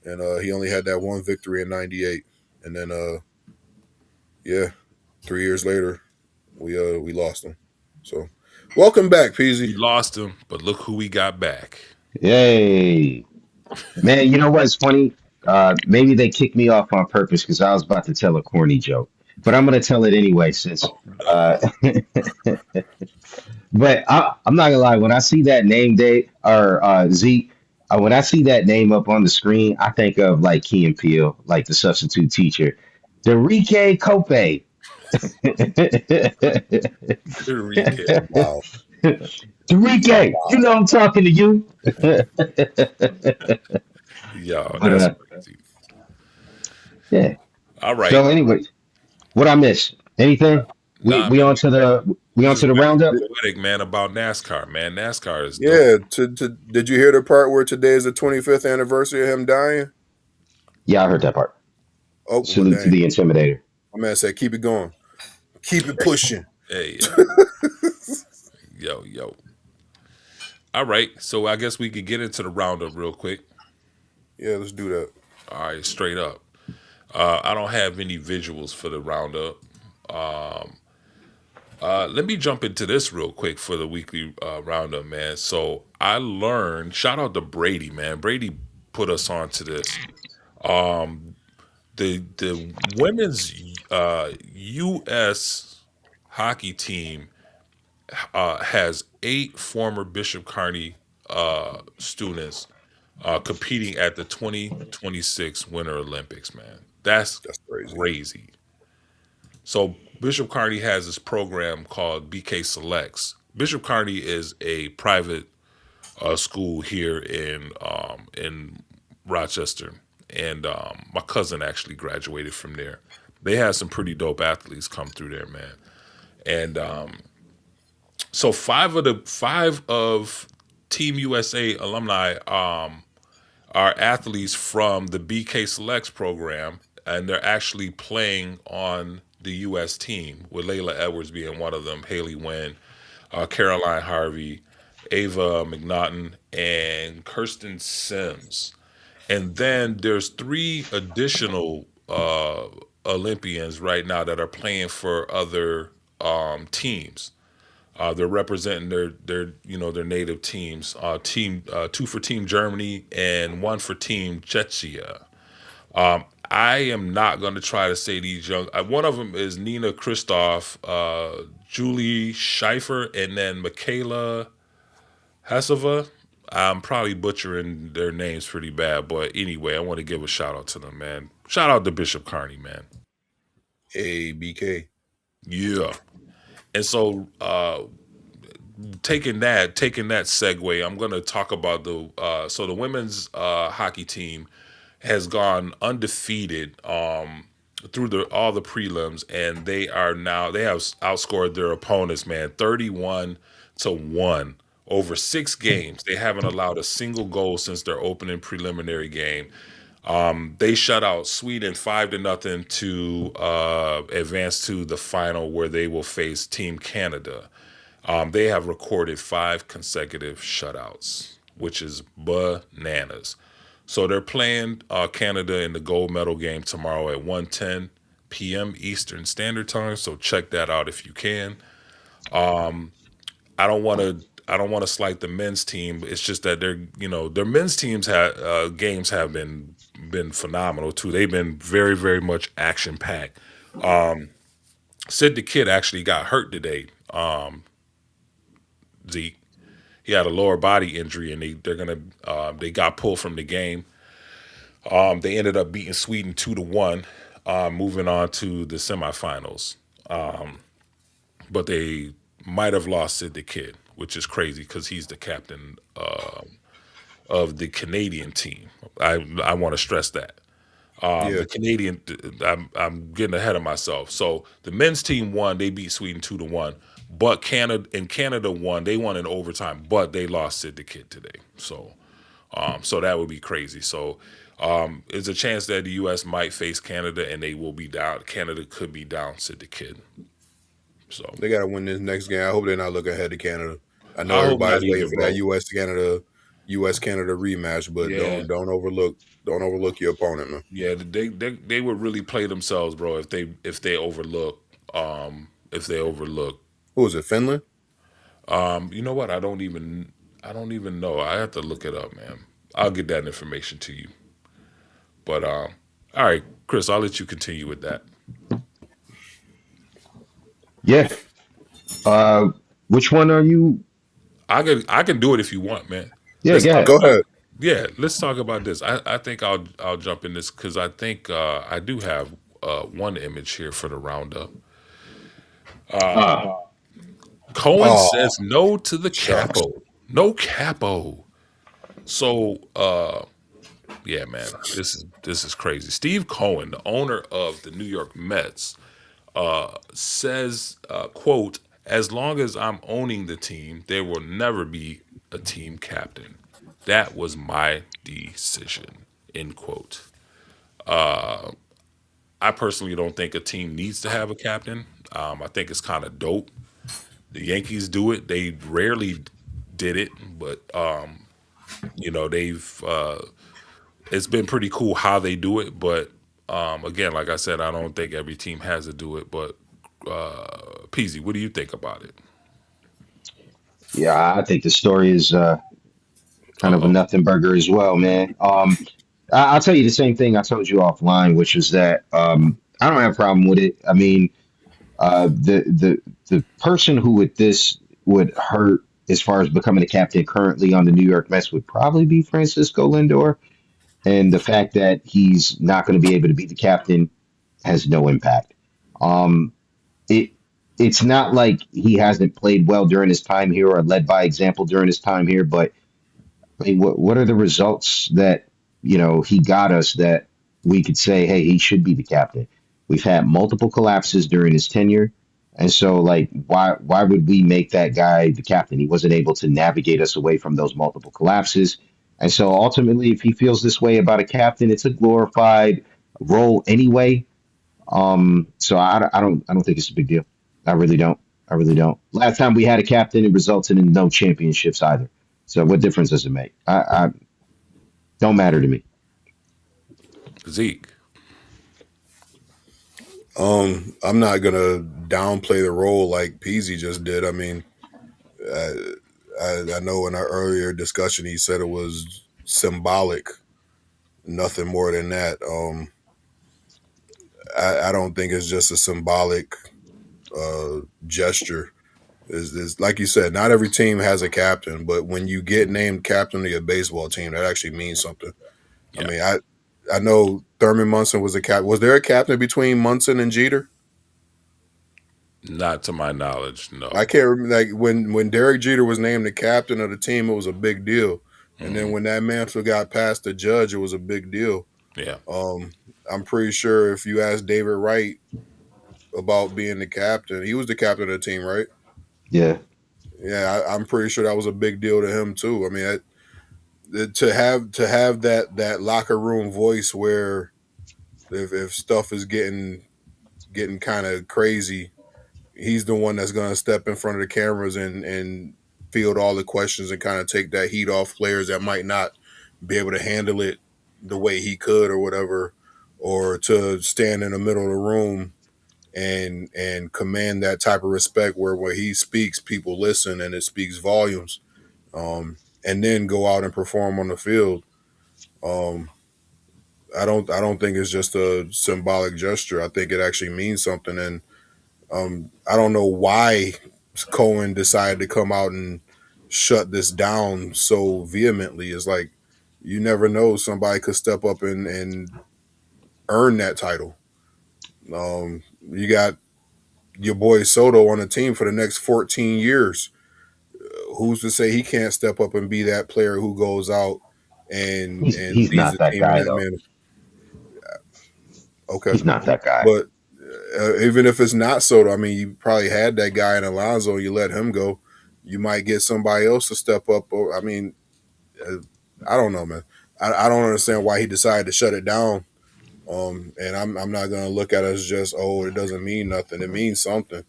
and he only had that one victory in '98, and then yeah, 3 years later we lost him. So welcome back, We Peasy. lost him, but look who we got back. Yay. Man, you know what's funny? Maybe they kicked me off on purpose because I was about to tell a corny joke, but I'm gonna tell it anyway since. Oh no. But I'm not gonna lie, when I see that name, Dave or Zeke, when I see that name up on the screen, I think of like Key and Peele, like the substitute teacher, Enrique Cope. Enrique. Wow. Enrique, you know I'm talking to you. Yo, But that's crazy. yeah. All right. So anyway, what I miss? Anything? We Nah, we man, on to we on just to the very roundup? poetic, man, about NASCAR, man. NASCAR is dope. Yeah. Did you hear the part where today is the 25th anniversary of him dying? Yeah, I heard that part. Oh well, Salute to dang. the Intimidator. My man said, "Keep it going, keep it pushing." Hey, yo, yo. All right. So I guess we could get into the roundup real quick. Yeah, let's do that. All right, straight up. I don't have any visuals for the roundup. Let me jump into this real quick for the weekly roundup, man. So I learned, shout out to Brady, man. Brady put us on to this. The women's U.S. hockey team has 8 former Bishop Kearney students competing at the 2026 Winter Olympics, man. That's That's crazy. crazy. So Bishop Kearney has this program called BK Selects. Bishop Kearney is a private school here in Rochester, and my cousin actually graduated from there. They had some pretty dope athletes come through there, man. And so five of Team USA alumni are athletes from the BK Selects program, and they're actually playing on the U.S. team, with Layla Edwards being one of them, Haley Wynn, Caroline Harvey, Ava McNaughton, and Kirsten Sims. And then there's 3 additional Olympians right now that are playing for other teams. They're representing their native teams. Team 2 for Team Germany and 1 for Team Czechia. I am not going to try to say these young. One of them is Nina Kristoff, Julie Schleifer, and then Michaela Hasova. I'm probably butchering their names pretty bad, but anyway, I want to give a shout out to them, man. Shout out to Bishop Kearney, man. Hey, BK. Yeah. And so, taking that segue, I'm going to talk about the women's hockey team has gone undefeated through all the prelims, and they have outscored their opponents, man, 31-1 over 6 games. They haven't allowed a single goal since their opening preliminary game. They shut out Sweden 5-0 to advance to the final, where they will face Team Canada. They have recorded 5 consecutive shutouts, which is bananas. So they're playing Canada in the gold medal game tomorrow at 1:10 p.m. Eastern Standard Time. So check that out if you can. I don't want to slight the men's team. It's just that their men's teams games have been phenomenal too. They've been very, very much action packed. Sid the Kid actually got hurt today. Zeke, he had a lower body injury, and they got pulled from the game. They ended up beating Sweden 2-1, moving on to the semifinals. But they might have lost Sid the Kid, which is crazy because he's the captain of the Canadian team. I want to stress that. Yeah. The Canadian, I'm getting ahead of myself. So the men's team won. They beat Sweden 2-1. But Canada won. They won in overtime, but they lost Sid the Kid today. So that would be crazy. So there's a chance that the U.S. might face Canada, and they will be down. Canada could be down Sid the Kid. So They got to win this next game. I hope they're not looking ahead to Canada. I know I hope everybody's not waiting either, for that bro. US Canada rematch, but Yeah, don't overlook your opponent, man. yeah. They would really play themselves, bro, if they overlook. Who is it? Finland? You know what? I don't even know. I have to look it up, man. I'll get that information to you. But all right, Chris, I'll let you continue with that. Yeah. Uh, which one are you? I can do it if you want, man. Yeah, Let's go talk ahead. Go about ahead. Yeah, let's talk about this. I think I'll jump in this because I think I do have one image here for the roundup. Uh, Cohen Oh, says no to the shucks. capo. No capo. So yeah, man, this is crazy. Steve Cohen, the owner of the New York Mets, says, quote, as long as I'm owning the team, there will never be a team captain. That was my decision, end quote. I personally don't think a team needs to have a captain. I think it's kind of dope. The Yankees do it. They rarely did it, but they've it's been pretty cool how they do it. But again, like I said, I don't think every team has to do it. But Peasy, what do you think about it? yeah, I think the story is kind Uh of a oh. nothing burger as well, man. I'll tell you the same thing I told you offline, which is that I don't have a problem with it. I mean, the person who with this would hurt as far as becoming a captain currently on the New York Mets would probably be Francisco Lindor, and the fact that he's not going to be able to be the captain has no impact. Um, it it's not like he hasn't played well during his time here or led by example during his time here, but I mean, what are the results that he got us that we could say, hey, he should be the captain? We've had multiple collapses during his tenure, and so like, why would we make that guy the captain? He wasn't able to navigate us away from those multiple collapses, and so ultimately, if he feels this way about a captain, it's a glorified role anyway. So I don't think it's a big deal. I really don't. I really don't. Last time we had a captain, it resulted in no championships either. So what difference does it make? I don't matter to me. Zeke. I'm not gonna downplay the role like Peasy just did. I mean, I, I know in our earlier discussion he said it was symbolic, nothing more than that. I don't think it's just a symbolic gesture. Is like you said, not every team has a captain, but when you get named captain of your baseball team, that actually means something. I Yeah. mean, I know Thurman Munson was a cap. Was there a captain between Munson and Jeter? Not to my knowledge, I no. can't remember. Like when Derek Jeter was named the captain of the team, it was a big deal. And then Hmm. when that mantle got past the judge, it was a big deal. Yeah. Um, I'm pretty sure if you ask David Wright about being the captain, he was the captain of the team, right? Yeah, Yeah, I'm pretty sure that was a big deal to him too. I mean, to have that locker room voice where if stuff is getting kind of crazy, he's the one that's going to step in front of the cameras and field all the questions and kind of take that heat off players that might not be able to handle it the way he could or whatever, or to stand in the middle of the room and command that type of respect where when he speaks, people listen and it speaks volumes. And then go out and perform on the field. Um, I don't think it's just a symbolic gesture. I think it actually means something. And I don't know why Cohen decided to come out and shut this down so vehemently. It's like you never know, somebody could step up and earn that title. You got your boy Soto on the team for the next 14 years. Who's to say he can't step up and be that player who goes out and he's leads not the that team in guy that though. manner? Okay, He's not that guy. but even if it's not Soto, I mean, you probably had that guy in Alonso. You let him go, you might get somebody else to step up. Or I mean, uh, I don't know, man. I don't understand why he decided to shut it down. And I'm not gonna look at it as just, oh, it doesn't mean nothing. It means something.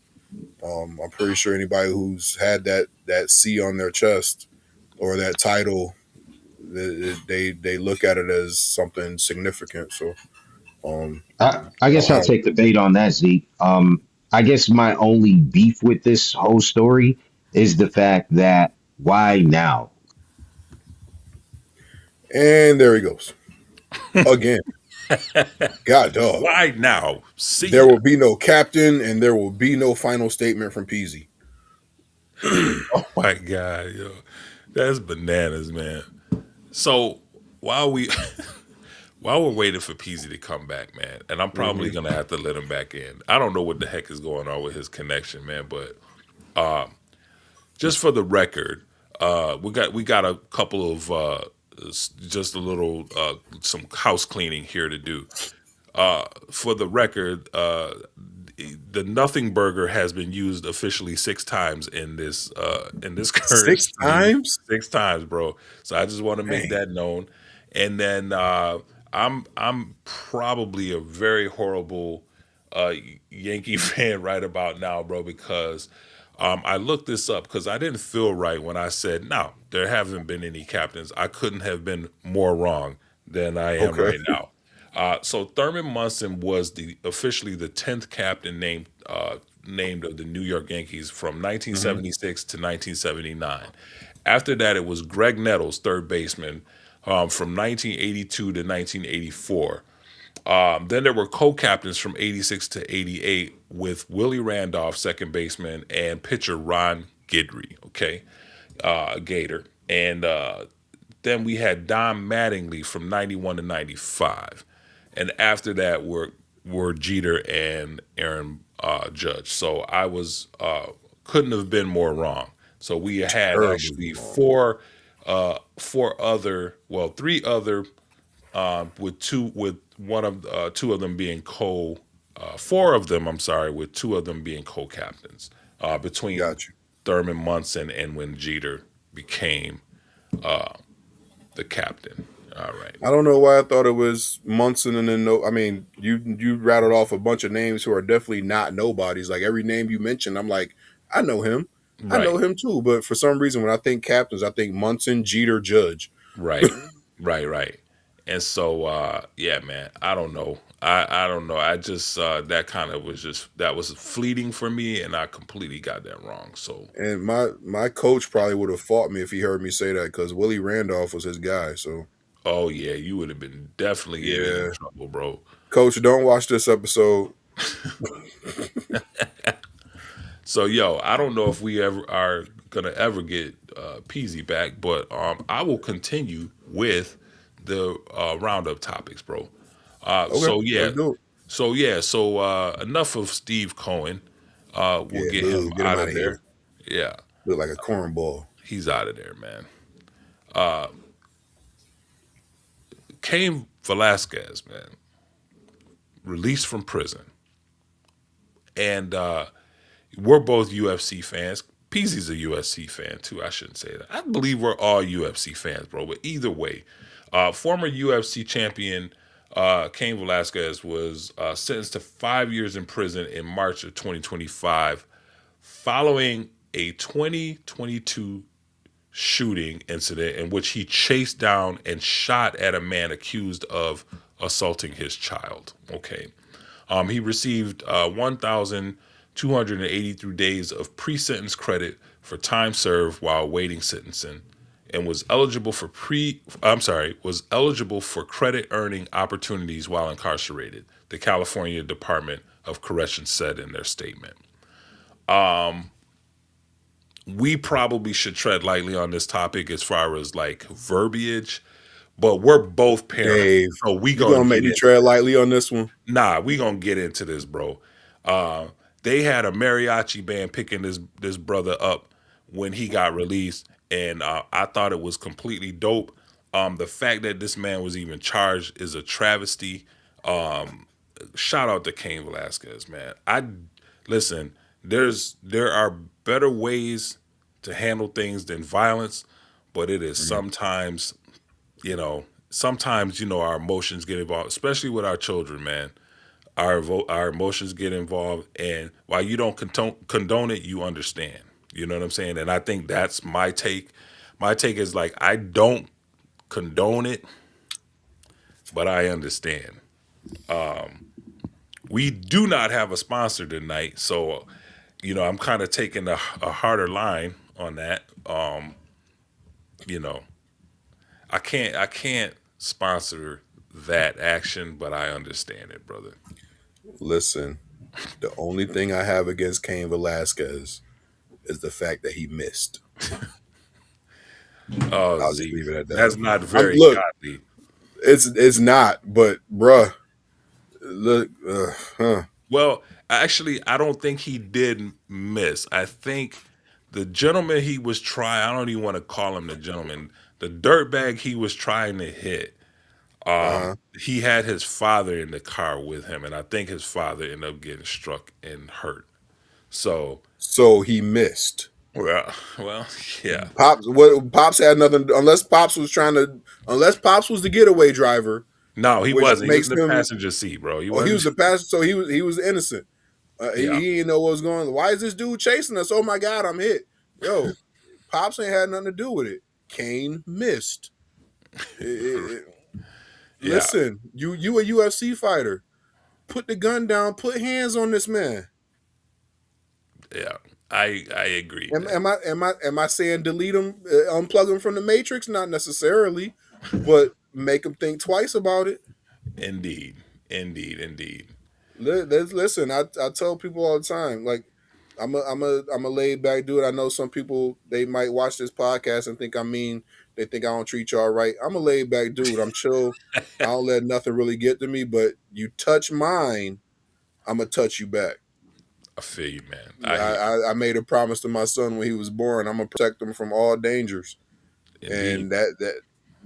I'm pretty sure anybody who's had that C on their chest or that title, they look at it as something significant. So I guess I I'll have, take the bait on that, Zeke. I guess my only beef with this whole story is the fact that why now? and there he goes again. God dog. Why now? See There ya. will be no captain, and there will be no final statement from Peasy. Oh my God, yo. That's bananas, man. So while we while we're waiting for Peasy to come back, man, and I'm probably Hmm. gonna have to let him back in. I don't know what the heck is going on with his connection, man, but just for the record, we got a couple of just a little some house cleaning here to do. For the record, the Nothing Burger has been used officially 6 times in this current Six stream. times? 6 times, bro. So I just want to make Dang. that known. And then I'm probably a very horrible uh, Yankee fan right about now, bro, because I looked this up because I didn't feel right when I said no. There haven't been any captains. I couldn't have been more wrong than I am Okay. right now. So Thurman Munson was the officially the 10th captain named of the New York Yankees from Hmm. 1976 to 1979. After that, it was Greg Nettles, third baseman, from 1982 to 1984. Then there were co-captains from 86 to 88 with Willie Randolph, second baseman, and pitcher Ron Guidry, okay, Gator. And then we had Don Mattingly from 91 to 95. And after that were Jeter and Aaron Judge. So I was couldn't have been more wrong. So we had Terribly actually wrong. four other, well, three other with one of two of them being four of them, I'm sorry, with two of them being co-captains between Got you. Thurman Munson and when Jeter became the captain. All right. I don't know why I thought it was Munson and then no. I mean, you rattled off a bunch of names who are definitely not nobodies. Like every name you mentioned, I'm like, I know him. I know Right. him too. But for some reason, when I think captains, I think Munson, Jeter, Judge. Right. Right. And so yeah, man, I don't know. I don't know. I just that kind of was just that was fleeting for me and I completely got that wrong. So And my coach probably would have fought me if he heard me say that because Willie Randolph was his guy. So oh yeah, you would have been definitely getting in yeah, trouble, bro. coach, don't watch this episode. So yo, I don't know if we ever are gonna ever get Peasy back, but I will continue with the roundup topics, bro. Okay, So yeah, let's do it. enough of Steve Cohen. We'll Yeah, get boo, him get him out out of of there. here. Yeah, Look like a cornball. he's out of there, man. Cain Velasquez, man, released from prison, and we're both UFC fans. Peasy's a UFC fan too. I shouldn't say that. I believe we're all UFC fans, bro. But either way, former UFC champion Cain Velasquez was sentenced to 5 years in prison in March of 2025 following a 2022 shooting incident in which he chased down and shot at a man accused of assaulting his child. Okay. He received 1,283 days of pre-sentence credit for time served while awaiting sentencing, and was eligible for credit earning opportunities while incarcerated. The California Department of Corrections said in their statement. We probably should tread lightly on this topic as far as like verbiage, but we're both parents, Dave, so we you gonna gonna get make me into tread this. lightly on this one? Nah, we gonna get into this, bro. They had a mariachi band picking this brother up when he got released, and I thought it was completely dope. The fact that this man was even charged is a travesty. Shout out to Cain Velasquez, man. I listen. There are better ways to handle things than violence, but it is Mhm. sometimes our emotions get involved, especially with our children, man. our emotions get involved, and while you don't condone it, you understand. You know what I'm saying? And I think that's my take. My take is like I don't condone it, but I understand. We do not have a sponsor tonight, so I'm kind of taking a harder line on that. You know, I can't sponsor that action, but I understand it, brother. Listen, the only thing I have against Cain Velasquez is the fact that he missed. Oh, I'll just Z, leave it at that. that's not I'm very look, godly. it's not, but bruh, look, huh. Well, actually, I don't think he did miss. I think the gentleman he was trying, I don't even want to call him the gentleman, the dirtbag he was trying to hit, Uh-huh. he had his father in the car with him, and I think his father ended up getting struck and hurt. So, So he missed. well, yeah. Pops had nothing unless Pops was the getaway driver, No, he which wasn't. He was makes in the him passenger seat, bro. He he wasn't. was the passenger, so he was innocent. Yeah, He didn't know what was going on. Why is this dude chasing us? Oh my God, I'm hit. Yo, Pops ain't had nothing to do with it. Kane missed. It- it- yeah, Listen, you a UFC fighter. Put the gun down. Put hands on this man. yeah. I agree, Am, man. am I saying delete him, unplug him from the matrix? Not necessarily, but make him think twice about it. Indeed, indeed, indeed. Listen, I tell people all the time, like I'm a laid back dude. I know some people they might watch this podcast and think I'm mean. They think I don't treat y'all right. I'm a laid back dude. I'm chill. I don't let nothing really get to me. But you touch mine, I'm gonna touch you back. I feel you, man. I, I hear you. I, I made a promise to my son when he was born. I'm gonna protect him from all dangers. Indeed, And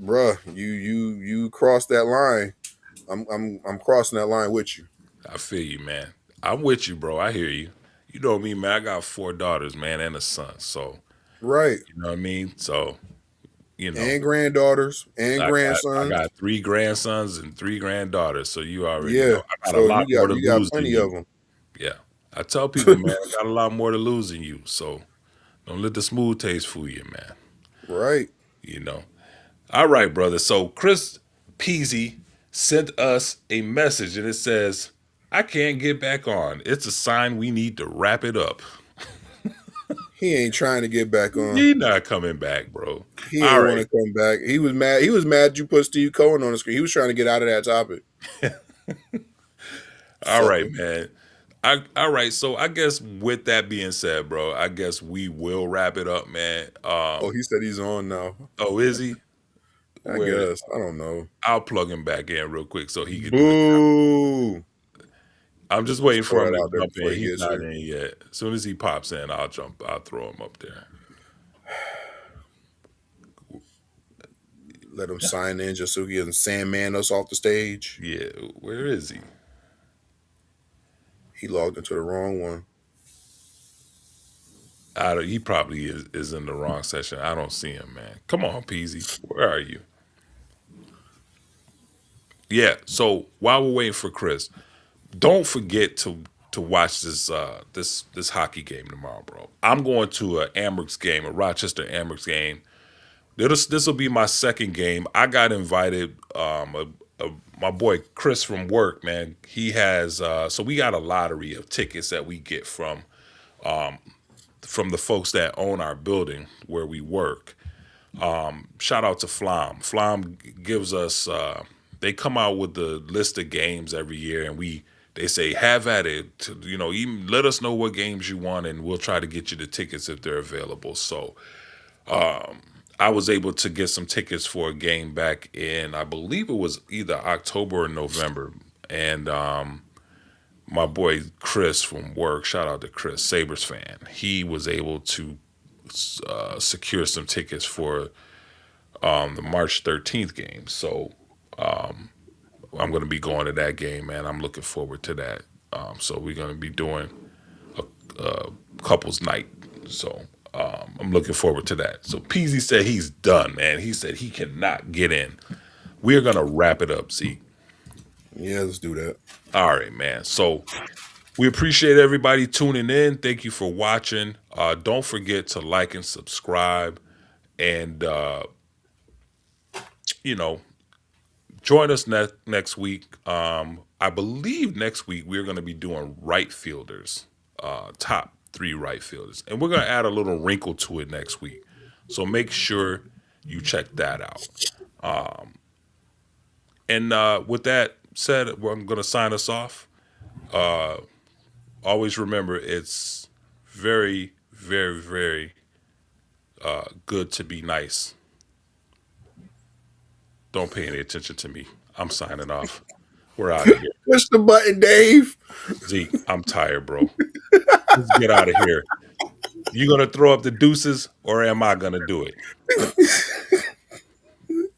bruh, you cross that line. I'm crossing that line with you. I feel you, man. I'm with you, bro. I hear you. You know me, man. I got 4 daughters, man, and a son. So Right. you know what I mean. So you know, And granddaughters and I grandsons. got 3 grandsons and 3 granddaughters. So you already Yeah. know I got a So lot more to you got lose than plenty you. of them. Yeah, I tell people, man, I got a lot more to lose than you. So don't let the smooth taste fool you, man. Right. You know. All right, brother. So Chris Peasy sent us a message and it says, I can't get back on. It's a sign we need to wrap it up. He ain't trying to get back on. He not coming back, bro. He All ain't want right. to come back. He was mad. He was mad you put Steve Cohen on the screen. He was trying to get out of that topic. All right, Sucker. man. All right. So I guess with that being said, bro, I guess we will wrap it up, man. Oh, he said he's on now. Oh, is he? I Where guess. I don't know. I'll plug him back in real quick so he can do the. Boo. I'm just Just waiting for throw him that to out there jump before in. he He's gets not here. in yet. As soon as he pops in, I'll jump. I'll throw him up there. Let him sign in just so he doesn't Sandman us off the stage. Yeah, where is he? He logged into the wrong one. He probably is in the wrong session. I don't see him, man. Come on, Peasy. Where are you? Yeah. So while we're waiting for Chris, don't forget to watch this hockey game tomorrow, bro. I'm going to a Amherst game, a Rochester Amherst game. This will be my second game. I got invited. My boy Chris from work, man. He has. So we got a lottery of tickets that we get from the folks that own our building where we work. Shout out to Flom. Flom gives us. They come out with the list of games every year, and they say have at it. Even let us know what games you want, and we'll try to get you the tickets if they're available. So I was able to get some tickets for a game back in, I believe it was either October or November, and my boy Chris from work, shout out to Chris, Sabres fan, he was able to secure some tickets for the March 13th game. So I'm going to be going to that game, man. I'm looking forward to that. So we're going to be doing a couples night. So I'm looking forward to that. So Peasy said he's done, man. He said he cannot get in. We're going to wrap it up, see. Yeah, let's do that. All right, man. So we appreciate everybody tuning in. Thank you for watching. Don't forget to like and subscribe, and join us next week. I believe next week we're going to be doing right fielders, top 3 right fielders, and we're going to add a little wrinkle to it next week. So make sure you check that out. And with that said, I'm going to sign us off. Always remember, it's very, very, very good to be nice. Don't pay any attention to me. I'm signing off. We're out of here. Push the button, Dave. Zeke, I'm tired, bro. Let's get out of here. You gonna throw up the deuces, or am I gonna do it?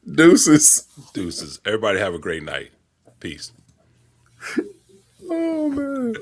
Deuces. Deuces. Everybody have a great night. Peace. Oh man.